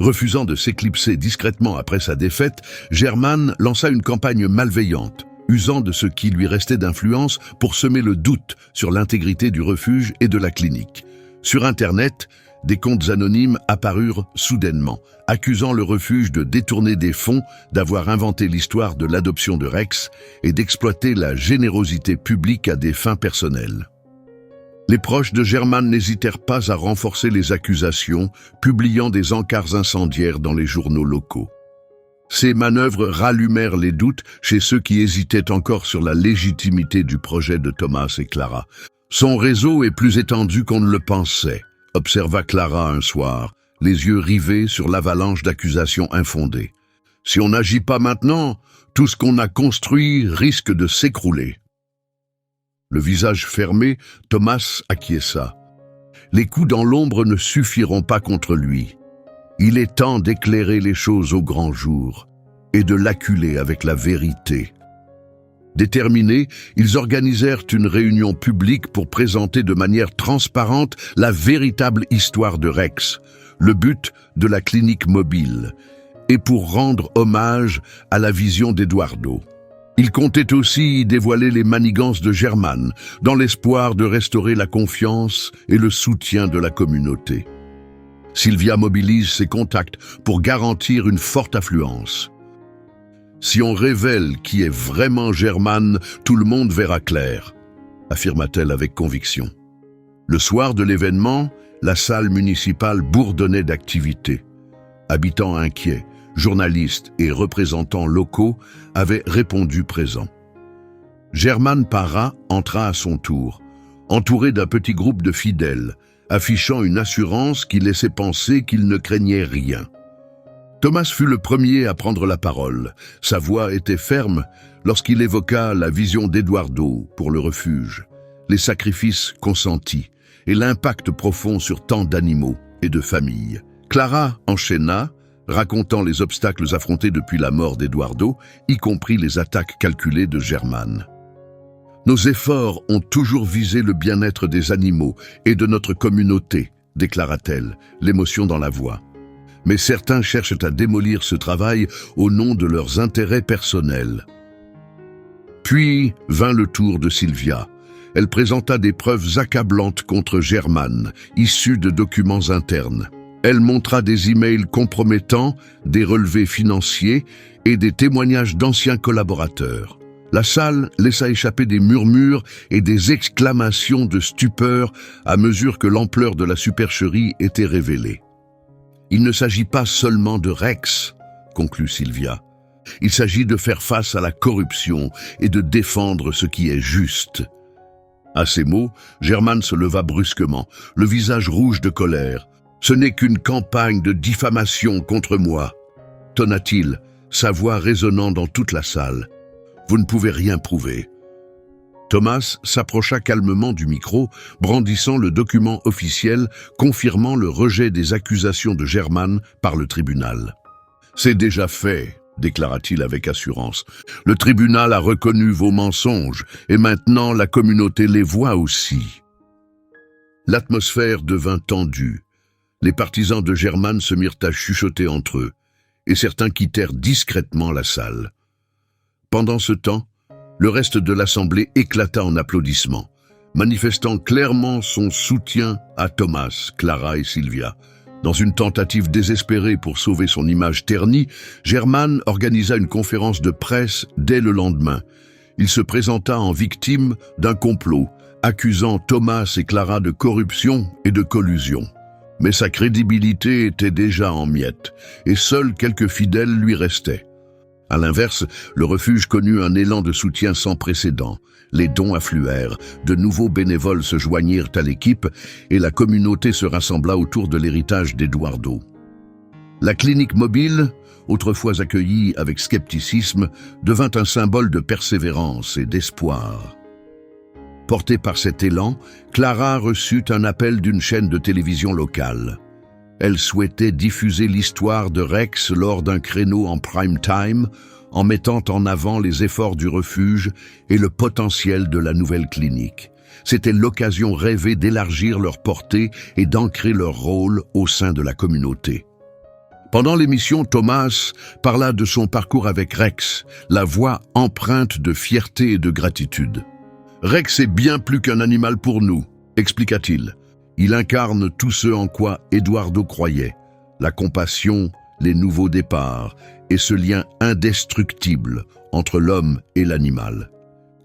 Refusant de s'éclipser discrètement après sa défaite, Germán lança une campagne malveillante, usant de ce qui lui restait d'influence pour semer le doute sur l'intégrité du refuge et de la clinique. Sur Internet, des comptes anonymes apparurent soudainement, accusant le refuge de détourner des fonds, d'avoir inventé l'histoire de l'adoption de Rex et d'exploiter la générosité publique à des fins personnelles. Les proches de Germán n'hésitèrent pas à renforcer les accusations, publiant des encarts incendiaires dans les journaux locaux. Ces manœuvres rallumèrent les doutes chez ceux qui hésitaient encore sur la légitimité du projet de Thomas et Clara. « Son réseau est plus étendu qu'on ne le pensait », observa Clara un soir, les yeux rivés sur l'avalanche d'accusations infondées. « Si on n'agit pas maintenant, tout ce qu'on a construit risque de s'écrouler. » Le visage fermé, Thomas acquiesça. Les coups dans l'ombre ne suffiront pas contre lui. Il est temps d'éclairer les choses au grand jour et de l'acculer avec la vérité. Déterminés, ils organisèrent une réunion publique pour présenter de manière transparente la véritable histoire de Rex, le but de la clinique mobile, et pour rendre hommage à la vision d'Eduardo. Ils comptaient aussi dévoiler les manigances de Germán, dans l'espoir de restaurer la confiance et le soutien de la communauté. Sylvia mobilise ses contacts pour garantir une forte affluence. Si on révèle qui est vraiment Germán, tout le monde verra clair, affirma-t-elle avec conviction. Le soir de l'événement, la salle municipale bourdonnait d'activité. Habitants inquiets, journalistes et représentants locaux avaient répondu présents. Germán Parra entra à son tour, entouré d'un petit groupe de fidèles, affichant une assurance qui laissait penser qu'il ne craignait rien. Thomas fut le premier à prendre la parole. Sa voix était ferme lorsqu'il évoqua la vision d'Eduardo pour le refuge, les sacrifices consentis et l'impact profond sur tant d'animaux et de familles. Clara enchaîna, racontant les obstacles affrontés depuis la mort d'Eduardo, y compris les attaques calculées de Germán. Nos efforts ont toujours visé le bien-être des animaux et de notre communauté, déclara-t-elle, l'émotion dans la voix. Mais certains cherchent à démolir ce travail au nom de leurs intérêts personnels. Puis vint le tour de Sylvia. Elle présenta des preuves accablantes contre Germán, issues de documents internes. Elle montra des emails compromettants, des relevés financiers et des témoignages d'anciens collaborateurs. La salle laissa échapper des murmures et des exclamations de stupeur à mesure que l'ampleur de la supercherie était révélée. Il ne s'agit pas seulement de Rex, conclut Sylvia. Il s'agit de faire face à la corruption et de défendre ce qui est juste. À ces mots, Germain se leva brusquement, le visage rouge de colère. « Ce n'est qu'une campagne de diffamation contre moi », tonna-t-il, sa voix résonnant dans toute la salle. « Vous ne pouvez rien prouver. » Thomas s'approcha calmement du micro, brandissant le document officiel confirmant le rejet des accusations de Germain par le tribunal. « C'est déjà fait », déclara-t-il avec assurance. « Le tribunal a reconnu vos mensonges et maintenant la communauté les voit aussi. » L'atmosphère devint tendue. Les partisans de Germain se mirent à chuchoter entre eux et certains quittèrent discrètement la salle. Pendant ce temps, le reste de l'assemblée éclata en applaudissements, manifestant clairement son soutien à Thomas, Clara et Sylvia. Dans une tentative désespérée pour sauver son image ternie, Germain organisa une conférence de presse dès le lendemain. Il se présenta en victime d'un complot, accusant Thomas et Clara de corruption et de collusion. Mais sa crédibilité était déjà en miettes, et seuls quelques fidèles lui restaient. À l'inverse, le refuge connut un élan de soutien sans précédent. Les dons affluèrent, de nouveaux bénévoles se joignirent à l'équipe et la communauté se rassembla autour de l'héritage d'Eduardo. La clinique mobile, autrefois accueillie avec scepticisme, devint un symbole de persévérance et d'espoir. Portée par cet élan, Clara reçut un appel d'une chaîne de télévision locale. Elle souhaitait diffuser l'histoire de Rex lors d'un créneau en prime time, en mettant en avant les efforts du refuge et le potentiel de la nouvelle clinique. C'était l'occasion rêvée d'élargir leur portée et d'ancrer leur rôle au sein de la communauté. Pendant l'émission, Thomas parla de son parcours avec Rex, la voix empreinte de fierté et de gratitude. « Rex est bien plus qu'un animal pour nous », expliqua-t-il. Il incarne tout ce en quoi Eduardo croyait, la compassion, les nouveaux départs et ce lien indestructible entre l'homme et l'animal.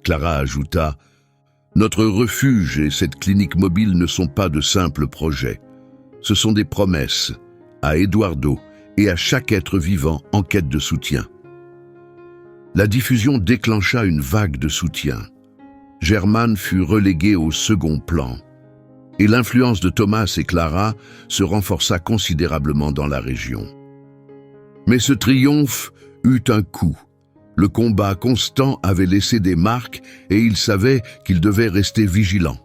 Clara ajouta « Notre refuge et cette clinique mobile ne sont pas de simples projets. Ce sont des promesses à Eduardo et à chaque être vivant en quête de soutien. » La diffusion déclencha une vague de soutien. Germain fut relégué au second plan, et l'influence de Thomas et Clara se renforça considérablement dans la région. Mais ce triomphe eut un coût. Le combat constant avait laissé des marques et il savait qu'il devait rester vigilant.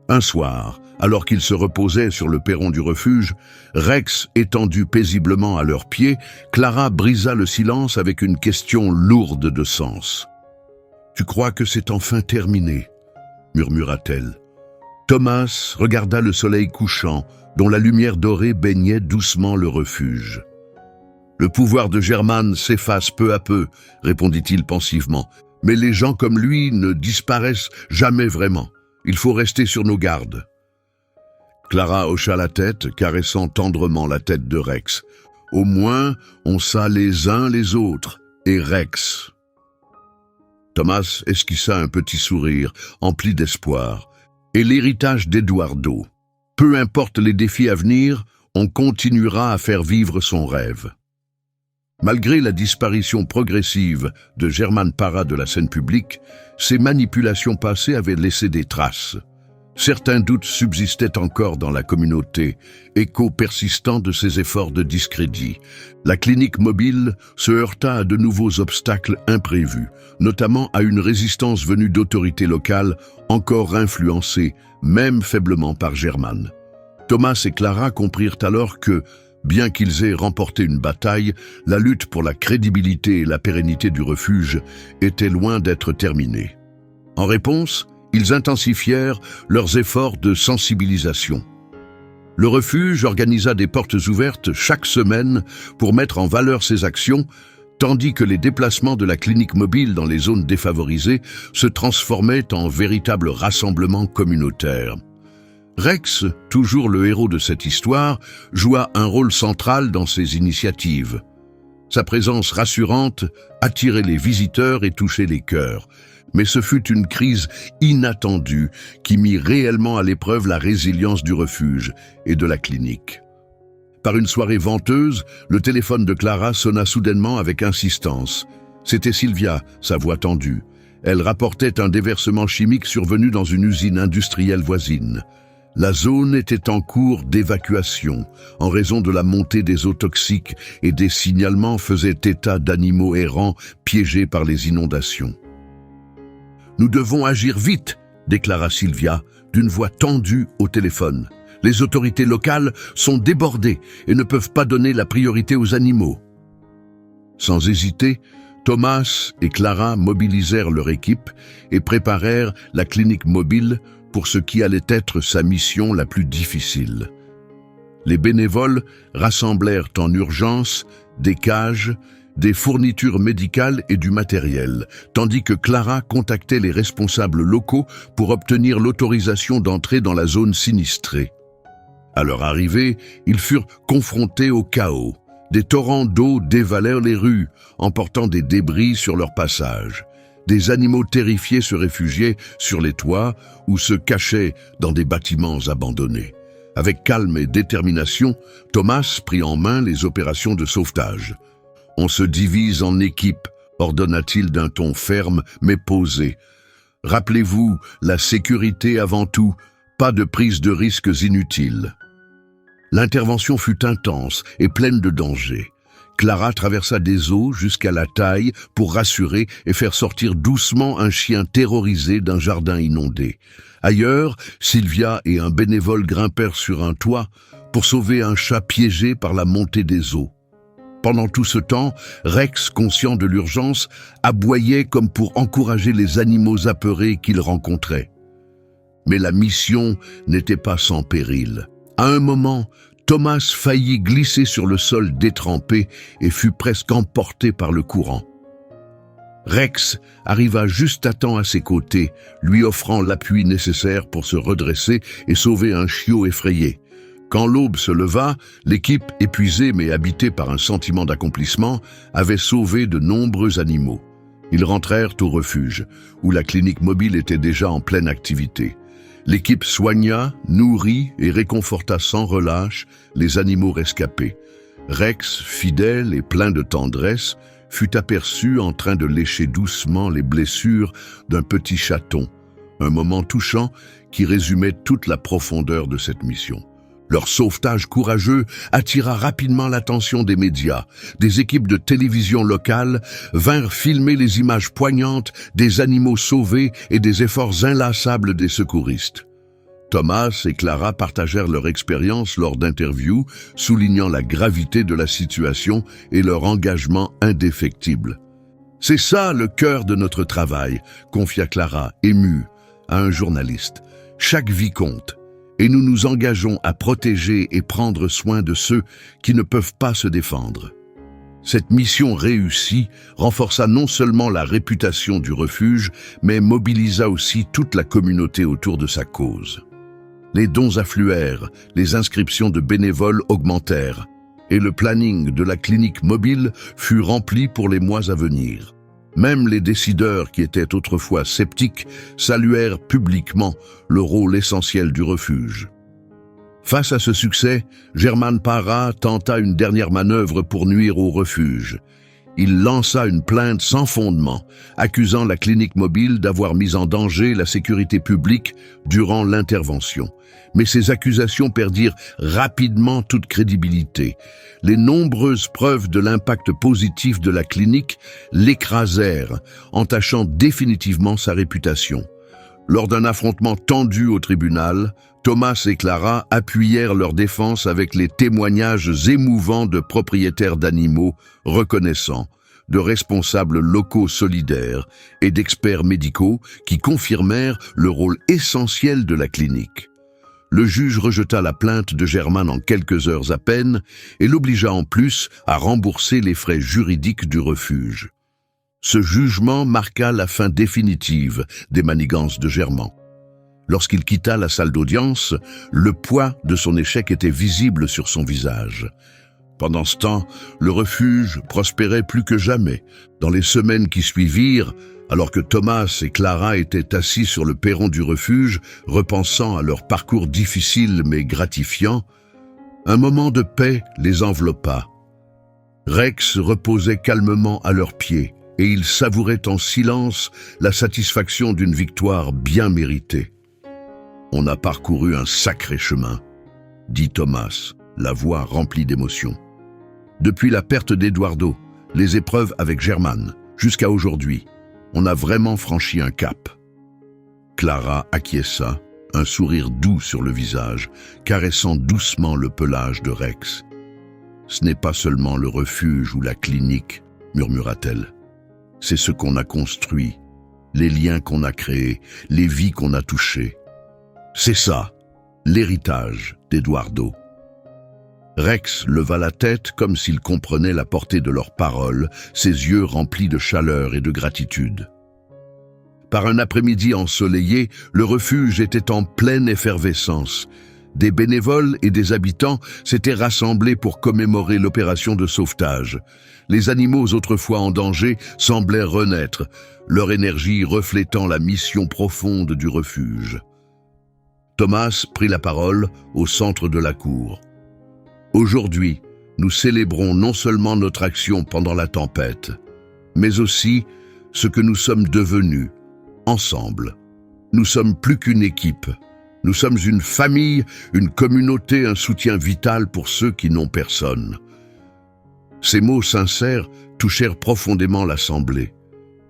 Un soir, alors qu'ils se reposaient sur le perron du refuge, Rex étendu paisiblement à leurs pieds, Clara brisa le silence avec une question lourde de sens. « Tu crois que c'est enfin terminé ?» murmura-t-elle. Thomas regarda le soleil couchant, dont la lumière dorée baignait doucement le refuge. « Le pouvoir de Germain s'efface peu à peu, » répondit-il pensivement. « Mais les gens comme lui ne disparaissent jamais vraiment. Il faut rester sur nos gardes. » Clara hocha la tête, caressant tendrement la tête de Rex. « Au moins, on sait les uns les autres, et Rex. » Thomas esquissa un petit sourire, empli d'espoir. Et l'héritage d'Eduardo. Peu importe les défis à venir, on continuera à faire vivre son rêve. Malgré la disparition progressive de Germain Parra de la scène publique, ses manipulations passées avaient laissé des traces. Certains doutes subsistaient encore dans la communauté, écho persistant de ses efforts de discrédit. La clinique mobile se heurta à de nouveaux obstacles imprévus, notamment à une résistance venue d'autorités locales encore influencées, même faiblement par Germain. Thomas et Clara comprirent alors que, bien qu'ils aient remporté une bataille, la lutte pour la crédibilité et la pérennité du refuge était loin d'être terminée. En réponse, ils intensifièrent leurs efforts de sensibilisation. Le refuge organisa des portes ouvertes chaque semaine pour mettre en valeur ses actions, tandis que les déplacements de la clinique mobile dans les zones défavorisées se transformaient en véritables rassemblements communautaires. Rex, toujours le héros de cette histoire, joua un rôle central dans ces initiatives. Sa présence rassurante attirait les visiteurs et touchait les cœurs. Mais ce fut une crise inattendue qui mit réellement à l'épreuve la résilience du refuge et de la clinique. Par une soirée venteuse, le téléphone de Clara sonna soudainement avec insistance. C'était Sylvia, sa voix tendue. Elle rapportait un déversement chimique survenu dans une usine industrielle voisine. La zone était en cours d'évacuation en raison de la montée des eaux toxiques et des signalements faisaient état d'animaux errants piégés par les inondations. « Nous devons agir vite !» déclara Sylvia, d'une voix tendue au téléphone. « Les autorités locales sont débordées et ne peuvent pas donner la priorité aux animaux. » Sans hésiter, Thomas et Clara mobilisèrent leur équipe et préparèrent la clinique mobile pour ce qui allait être sa mission la plus difficile. Les bénévoles rassemblèrent en urgence des cages, des fournitures médicales et du matériel, tandis que Clara contactait les responsables locaux pour obtenir l'autorisation d'entrer dans la zone sinistrée. À leur arrivée, ils furent confrontés au chaos. Des torrents d'eau dévalèrent les rues, emportant des débris sur leur passage. Des animaux terrifiés se réfugiaient sur les toits ou se cachaient dans des bâtiments abandonnés. Avec calme et détermination, Thomas prit en main les opérations de sauvetage. « On se divise en équipes », ordonna-t-il d'un ton ferme mais posé. « Rappelez-vous, la sécurité avant tout, pas de prise de risques inutiles. » L'intervention fut intense et pleine de dangers. Clara traversa des eaux jusqu'à la taille pour rassurer et faire sortir doucement un chien terrorisé d'un jardin inondé. Ailleurs, Sylvia et un bénévole grimpèrent sur un toit pour sauver un chat piégé par la montée des eaux. Pendant tout ce temps, Rex, conscient de l'urgence, aboyait comme pour encourager les animaux apeurés qu'il rencontrait. Mais la mission n'était pas sans péril. À un moment, Thomas faillit glisser sur le sol détrempé et fut presque emporté par le courant. Rex arriva juste à temps à ses côtés, lui offrant l'appui nécessaire pour se redresser et sauver un chiot effrayé. Quand l'aube se leva, l'équipe, épuisée mais habitée par un sentiment d'accomplissement, avait sauvé de nombreux animaux. Ils rentrèrent au refuge, où la clinique mobile était déjà en pleine activité. L'équipe soigna, nourrit et réconforta sans relâche les animaux rescapés. Rex, fidèle et plein de tendresse, fut aperçu en train de lécher doucement les blessures d'un petit chaton, un moment touchant qui résumait toute la profondeur de cette mission. Leur sauvetage courageux attira rapidement l'attention des médias. Des équipes de télévision locales vinrent filmer les images poignantes des animaux sauvés et des efforts inlassables des secouristes. Thomas et Clara partagèrent leur expérience lors d'interviews, soulignant la gravité de la situation et leur engagement indéfectible. « C'est ça le cœur de notre travail », confia Clara, émue, à un journaliste. « Chaque vie compte. Et nous nous engageons à protéger et prendre soin de ceux qui ne peuvent pas se défendre. » Cette mission réussie renforça non seulement la réputation du refuge, mais mobilisa aussi toute la communauté autour de sa cause. Les dons affluèrent, les inscriptions de bénévoles augmentèrent, et le planning de la clinique mobile fut rempli pour les mois à venir. Même les décideurs qui étaient autrefois sceptiques saluèrent publiquement le rôle essentiel du refuge. Face à ce succès, Germán Parra tenta une dernière manœuvre pour nuire au refuge. Il lança une plainte sans fondement, accusant la clinique mobile d'avoir mis en danger la sécurité publique durant l'intervention. Mais ces accusations perdirent rapidement toute crédibilité. Les nombreuses preuves de l'impact positif de la clinique l'écrasèrent, entachant définitivement sa réputation. Lors d'un affrontement tendu au tribunal, Thomas et Clara appuyèrent leur défense avec les témoignages émouvants de propriétaires d'animaux reconnaissants, de responsables locaux solidaires et d'experts médicaux qui confirmèrent le rôle essentiel de la clinique. Le juge rejeta la plainte de Germán en quelques heures à peine et l'obligea en plus à rembourser les frais juridiques du refuge. Ce jugement marqua la fin définitive des manigances de Germán. Lorsqu'il quitta la salle d'audience, le poids de son échec était visible sur son visage. Pendant ce temps, le refuge prospérait plus que jamais. Dans les semaines qui suivirent, alors que Thomas et Clara étaient assis sur le perron du refuge, repensant à leur parcours difficile mais gratifiant, Un moment de paix les enveloppa. Rex reposait calmement à leurs pieds, et ils savouraient en silence la satisfaction d'une victoire bien méritée. « On a parcouru un sacré chemin », dit Thomas, la voix remplie d'émotion. Depuis la perte d'Eduardo, les épreuves avec Germán, jusqu'à aujourd'hui, on a vraiment franchi un cap. Clara acquiesça, un sourire doux sur le visage, caressant doucement le pelage de Rex. « Ce n'est pas seulement le refuge ou la clinique, murmura-t-elle. C'est ce qu'on a construit, les liens qu'on a créés, les vies qu'on a touchées. C'est ça, l'héritage d'Eduardo. » Rex leva la tête comme s'il comprenait la portée de leurs paroles, ses yeux remplis de chaleur et de gratitude. Par un après-midi ensoleillé, le refuge était en pleine effervescence. Des bénévoles et des habitants s'étaient rassemblés pour commémorer l'opération de sauvetage. Les animaux autrefois en danger semblaient renaître, leur énergie reflétant la mission profonde du refuge. Thomas prit la parole au centre de la cour. Aujourd'hui, nous célébrons non seulement notre action pendant la tempête, mais aussi ce que nous sommes devenus, ensemble. Nous sommes plus qu'une équipe. Nous sommes une famille, une communauté, un soutien vital pour ceux qui n'ont personne. Ces mots sincères touchèrent profondément l'assemblée.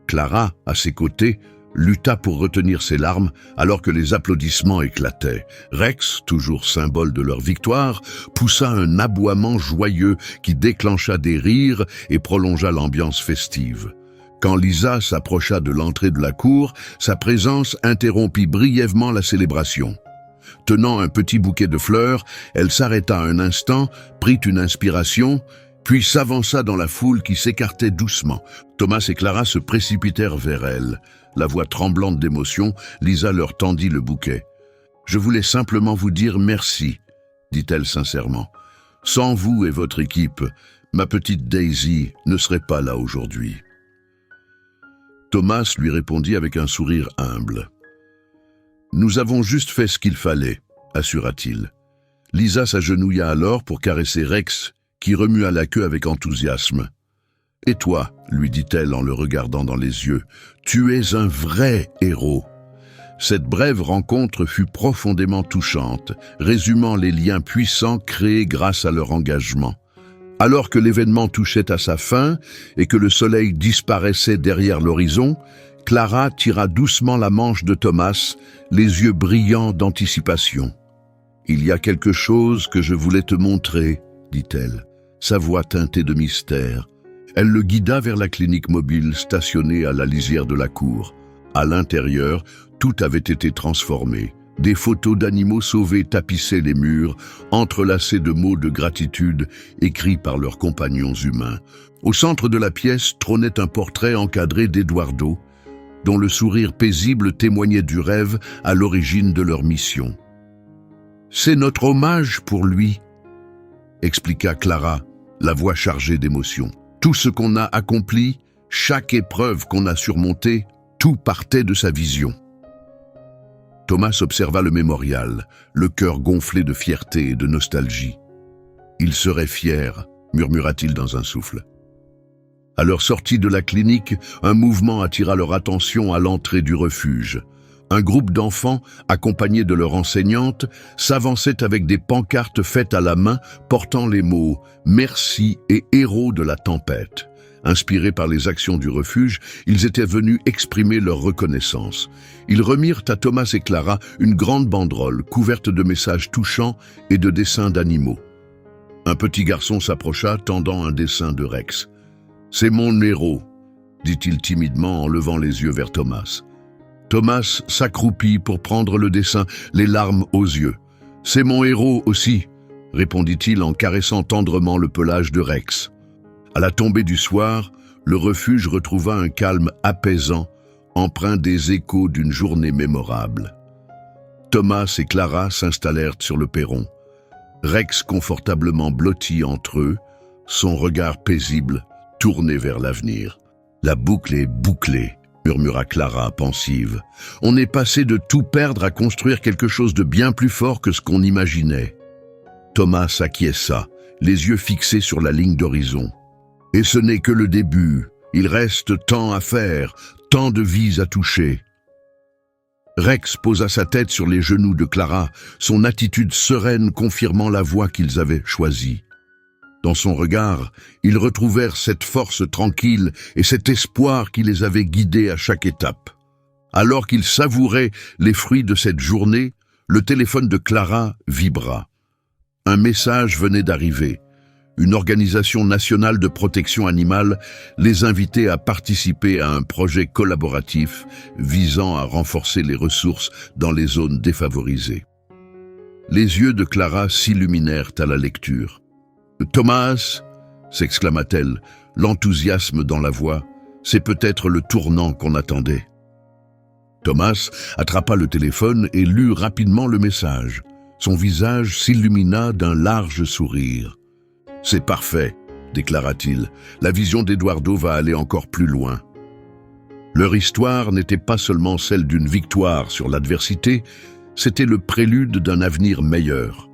Clara, à ses côtés, lutta pour retenir ses larmes alors que les applaudissements éclataient. Rex, toujours symbole de leur victoire, poussa un aboiement joyeux qui déclencha des rires et prolongea l'ambiance festive. Quand Lisa s'approcha de l'entrée de la cour, sa présence interrompit brièvement la célébration. Tenant un petit bouquet de fleurs, elle s'arrêta un instant, prit une inspiration, puis s'avança dans la foule qui s'écartait doucement. Thomas et Clara se précipitèrent vers elle. La voix tremblante d'émotion, Lisa leur tendit le bouquet. « Je voulais simplement vous dire merci », dit-elle sincèrement. « Sans vous et votre équipe, ma petite Daisy ne serait pas là aujourd'hui. » Thomas lui répondit avec un sourire humble. « Nous avons juste fait ce qu'il fallait », assura-t-il. Lisa s'agenouilla alors pour caresser Rex, qui remua la queue avec enthousiasme. « Et toi ?» lui dit-elle en le regardant dans les yeux. « Tu es un vrai héros. » Cette brève rencontre fut profondément touchante, résumant les liens puissants créés grâce à leur engagement. Alors que l'événement touchait à sa fin et que le soleil disparaissait derrière l'horizon, Clara tira doucement la manche de Thomas, les yeux brillants d'anticipation. « Il y a quelque chose que je voulais te montrer, » dit-elle, sa voix teintée de mystère. Elle le guida vers la clinique mobile stationnée à la lisière de la cour. À l'intérieur, tout avait été transformé. Des photos d'animaux sauvés tapissaient les murs, entrelacés de mots de gratitude écrits par leurs compagnons humains. Au centre de la pièce trônait un portrait encadré d'Eduardo, dont le sourire paisible témoignait du rêve à l'origine de leur mission. « C'est notre hommage pour lui », expliqua Clara, la voix chargée d'émotion. Tout ce qu'on a accompli, chaque épreuve qu'on a surmontée, tout partait de sa vision. Thomas observa le mémorial, le cœur gonflé de fierté et de nostalgie. « Il serait fier », murmura-t-il dans un souffle. À leur sortie de la clinique, un mouvement attira leur attention à l'entrée du refuge. Un groupe d'enfants, accompagnés de leur enseignante, s'avançait avec des pancartes faites à la main portant les mots « Merci » et « Héros de la tempête ». Inspirés par les actions du refuge, ils étaient venus exprimer leur reconnaissance. Ils remirent à Thomas et Clara une grande banderole couverte de messages touchants et de dessins d'animaux. Un petit garçon s'approcha, tendant un dessin de Rex. « C'est mon héros », dit-il timidement en levant les yeux vers Thomas. Thomas s'accroupit pour prendre le dessin, les larmes aux yeux. « C'est mon héros aussi », répondit-il en caressant tendrement le pelage de Rex. À la tombée du soir, le refuge retrouva un calme apaisant, empreint des échos d'une journée mémorable. Thomas et Clara s'installèrent sur le perron. Rex confortablement blotti entre eux, son regard paisible tourné vers l'avenir. « La boucle est bouclée », murmura Clara, pensive. « On est passé de tout perdre à construire quelque chose de bien plus fort que ce qu'on imaginait. » Thomas acquiesça, les yeux fixés sur la ligne d'horizon. Et ce n'est que le début, il reste tant à faire, tant de vies à toucher. Rex posa sa tête sur les genoux de Clara, son attitude sereine confirmant la voie qu'ils avaient choisie. Dans son regard, ils retrouvèrent cette force tranquille et cet espoir qui les avait guidés à chaque étape. Alors qu'ils savouraient les fruits de cette journée, le téléphone de Clara vibra. Un message venait d'arriver. Une organisation nationale de protection animale les invitait à participer à un projet collaboratif visant à renforcer les ressources dans les zones défavorisées. Les yeux de Clara s'illuminèrent à la lecture. « Thomas !» s'exclama-t-elle, l'enthousiasme dans la voix. « C'est peut-être le tournant qu'on attendait. » Thomas attrapa le téléphone et lut rapidement le message. Son visage s'illumina d'un large sourire. « C'est parfait !» déclara-t-il. « La vision d'Eduardo va aller encore plus loin. » Leur histoire n'était pas seulement celle d'une victoire sur l'adversité, c'était le prélude d'un avenir meilleur.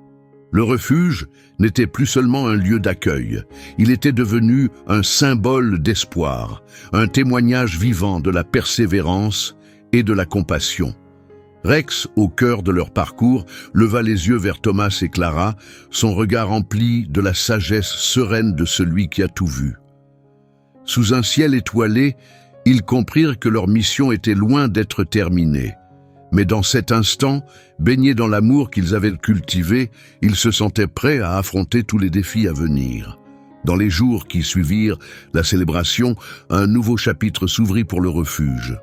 Le refuge n'était plus seulement un lieu d'accueil, il était devenu un symbole d'espoir, un témoignage vivant de la persévérance et de la compassion. Rex, au cœur de leur parcours, leva les yeux vers Thomas et Clara, son regard empli de la sagesse sereine de celui qui a tout vu. Sous un ciel étoilé, ils comprirent que leur mission était loin d'être terminée. Mais dans cet instant, baignés dans l'amour qu'ils avaient cultivé, ils se sentaient prêts à affronter tous les défis à venir. Dans les jours qui suivirent la célébration, un nouveau chapitre s'ouvrit pour le refuge.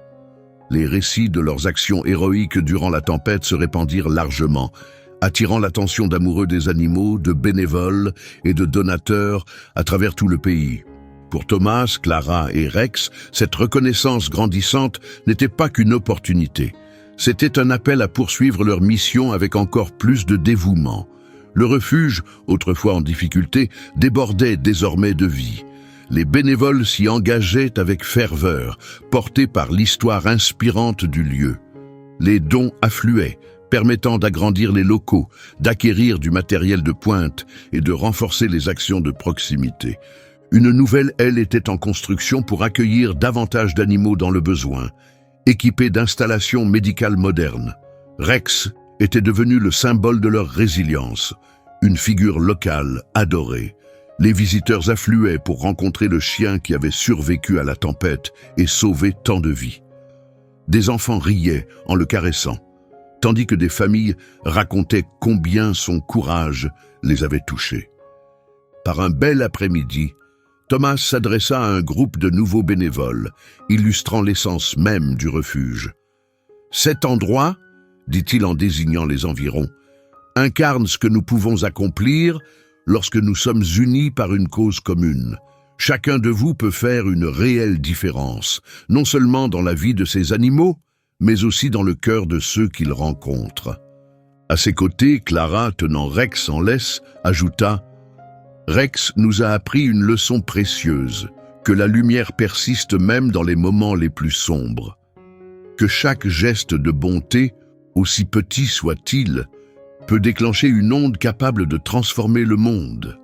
Les récits de leurs actions héroïques durant la tempête se répandirent largement, attirant l'attention d'amoureux des animaux, de bénévoles et de donateurs à travers tout le pays. Pour Thomas, Clara et Rex, cette reconnaissance grandissante n'était pas qu'une opportunité. C'était un appel à poursuivre leur mission avec encore plus de dévouement. Le refuge, autrefois en difficulté, débordait désormais de vie. Les bénévoles s'y engageaient avec ferveur, portés par l'histoire inspirante du lieu. Les dons affluaient, permettant d'agrandir les locaux, d'acquérir du matériel de pointe et de renforcer les actions de proximité. Une nouvelle aile était en construction pour accueillir davantage d'animaux dans le besoin, équipés d'installations médicales modernes. Rex était devenu le symbole de leur résilience, une figure locale adorée. Les visiteurs affluaient pour rencontrer le chien qui avait survécu à la tempête et sauvé tant de vies. Des enfants riaient en le caressant, tandis que des familles racontaient combien son courage les avait touchés. Par un bel après-midi, Thomas s'adressa à un groupe de nouveaux bénévoles, illustrant l'essence même du refuge. « Cet endroit, dit-il en désignant les environs, incarne ce que nous pouvons accomplir lorsque nous sommes unis par une cause commune. Chacun de vous peut faire une réelle différence, non seulement dans la vie de ces animaux, mais aussi dans le cœur de ceux qu'ils rencontrent. » À ses côtés, Clara, tenant Rex en laisse, ajouta « Rex nous a appris une leçon précieuse, que la lumière persiste même dans les moments les plus sombres. Que chaque geste de bonté, aussi petit soit-il, peut déclencher une onde capable de transformer le monde. »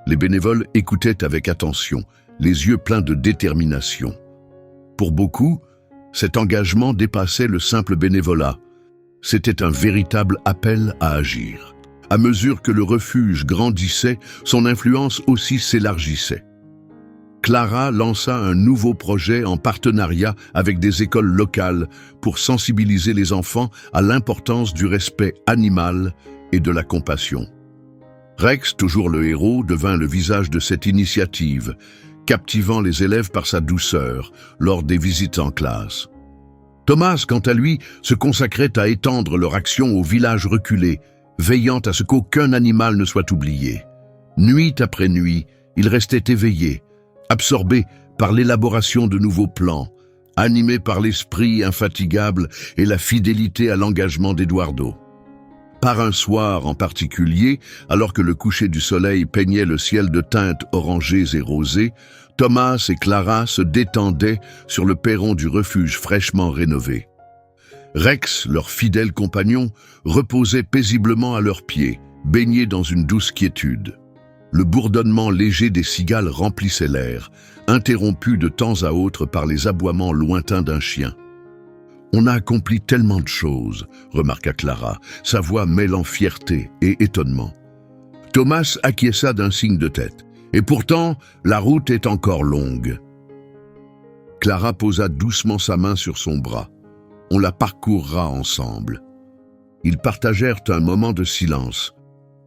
Les bénévoles écoutaient avec attention, les yeux pleins de détermination. Pour beaucoup, cet engagement dépassait le simple bénévolat. C'était un véritable appel à agir. À mesure que le refuge grandissait, son influence aussi s'élargissait. Clara lança un nouveau projet en partenariat avec des écoles locales pour sensibiliser les enfants à l'importance du respect animal et de la compassion. Rex, toujours le héros, devint le visage de cette initiative, captivant les élèves par sa douceur lors des visites en classe. Thomas, quant à lui, se consacrait à étendre leur action aux villages reculés, veillant à ce qu'aucun animal ne soit oublié. Nuit après nuit, il restait éveillé, absorbé par l'élaboration de nouveaux plans, animé par l'esprit infatigable et la fidélité à l'engagement d'Eduardo. Par un soir en particulier, alors que le coucher du soleil peignait le ciel de teintes orangées et rosées, Thomas et Clara se détendaient sur le perron du refuge fraîchement rénové. Rex, leur fidèle compagnon, reposait paisiblement à leurs pieds, baignés dans une douce quiétude. Le bourdonnement léger des cigales remplissait l'air, interrompu de temps à autre par les aboiements lointains d'un chien. « On a accompli tellement de choses », remarqua Clara, sa voix mêlant fierté et étonnement. Thomas acquiesça d'un signe de tête. « Et pourtant, la route est encore longue. » Clara posa doucement sa main sur son bras. « On la parcourra ensemble. » Ils partagèrent un moment de silence,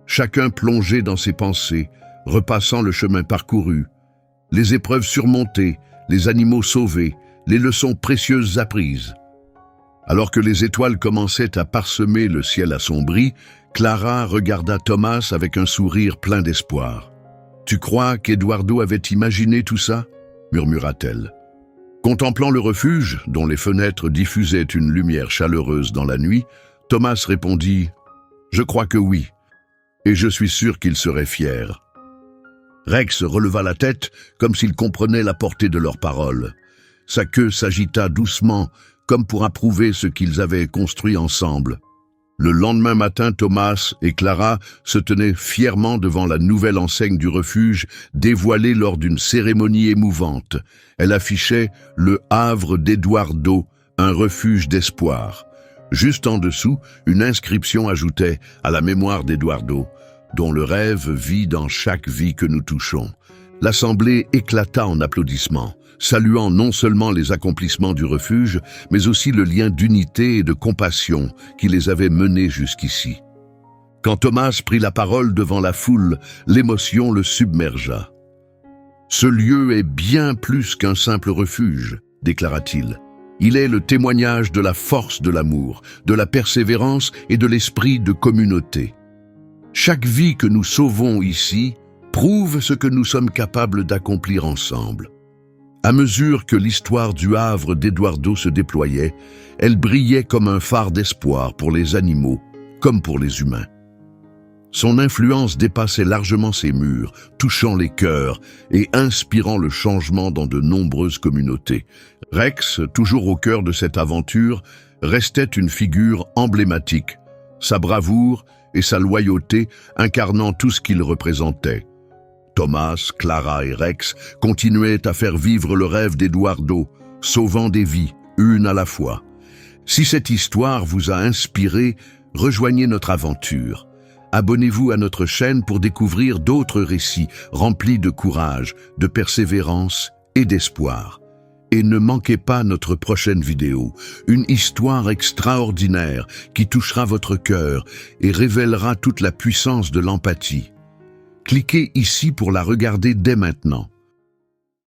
chacun plongé dans ses pensées, repassant le chemin parcouru, les épreuves surmontées, les animaux sauvés, les leçons précieuses apprises. Alors que les étoiles commençaient à parsemer le ciel assombri, Clara regarda Thomas avec un sourire plein d'espoir. « Tu crois qu'Eduardo avait imaginé tout ça ?» murmura-t-elle. Contemplant le refuge, dont les fenêtres diffusaient une lumière chaleureuse dans la nuit, Thomas répondit « Je crois que oui, et je suis sûr qu'il serait fier. » Rex releva la tête comme s'il comprenait la portée de leurs paroles. Sa queue s'agita doucement, comme pour approuver ce qu'ils avaient construit ensemble. Le lendemain matin, Thomas et Clara se tenaient fièrement devant la nouvelle enseigne du refuge, dévoilée lors d'une cérémonie émouvante. Elle affichait le Havre d'Eduardo, un refuge d'espoir. Juste en dessous, une inscription ajoutait « À la mémoire d'Eduardo », dont le rêve vit dans chaque vie que nous touchons. L'assemblée éclata en applaudissements, saluant non seulement les accomplissements du refuge, mais aussi le lien d'unité et de compassion qui les avait menés jusqu'ici. Quand Thomas prit la parole devant la foule, l'émotion le submergea. « Ce lieu est bien plus qu'un simple refuge », déclara-t-il. « Il est le témoignage de la force de l'amour, de la persévérance et de l'esprit de communauté. Chaque vie que nous sauvons ici prouve ce que nous sommes capables d'accomplir ensemble. » À mesure que l'histoire du Havre d'Eduardo se déployait, elle brillait comme un phare d'espoir pour les animaux, comme pour les humains. Son influence dépassait largement ses murs, touchant les cœurs et inspirant le changement dans de nombreuses communautés. Rex, toujours au cœur de cette aventure, restait une figure emblématique, sa bravoure et sa loyauté incarnant tout ce qu'il représentait. Thomas, Clara et Rex continuaient à faire vivre le rêve d'Eduardo, sauvant des vies, une à la fois. Si cette histoire vous a inspiré, rejoignez notre aventure. Abonnez-vous à notre chaîne pour découvrir d'autres récits remplis de courage, de persévérance et d'espoir. Et ne manquez pas notre prochaine vidéo, une histoire extraordinaire qui touchera votre cœur et révélera toute la puissance de l'empathie. Cliquez ici pour la regarder dès maintenant.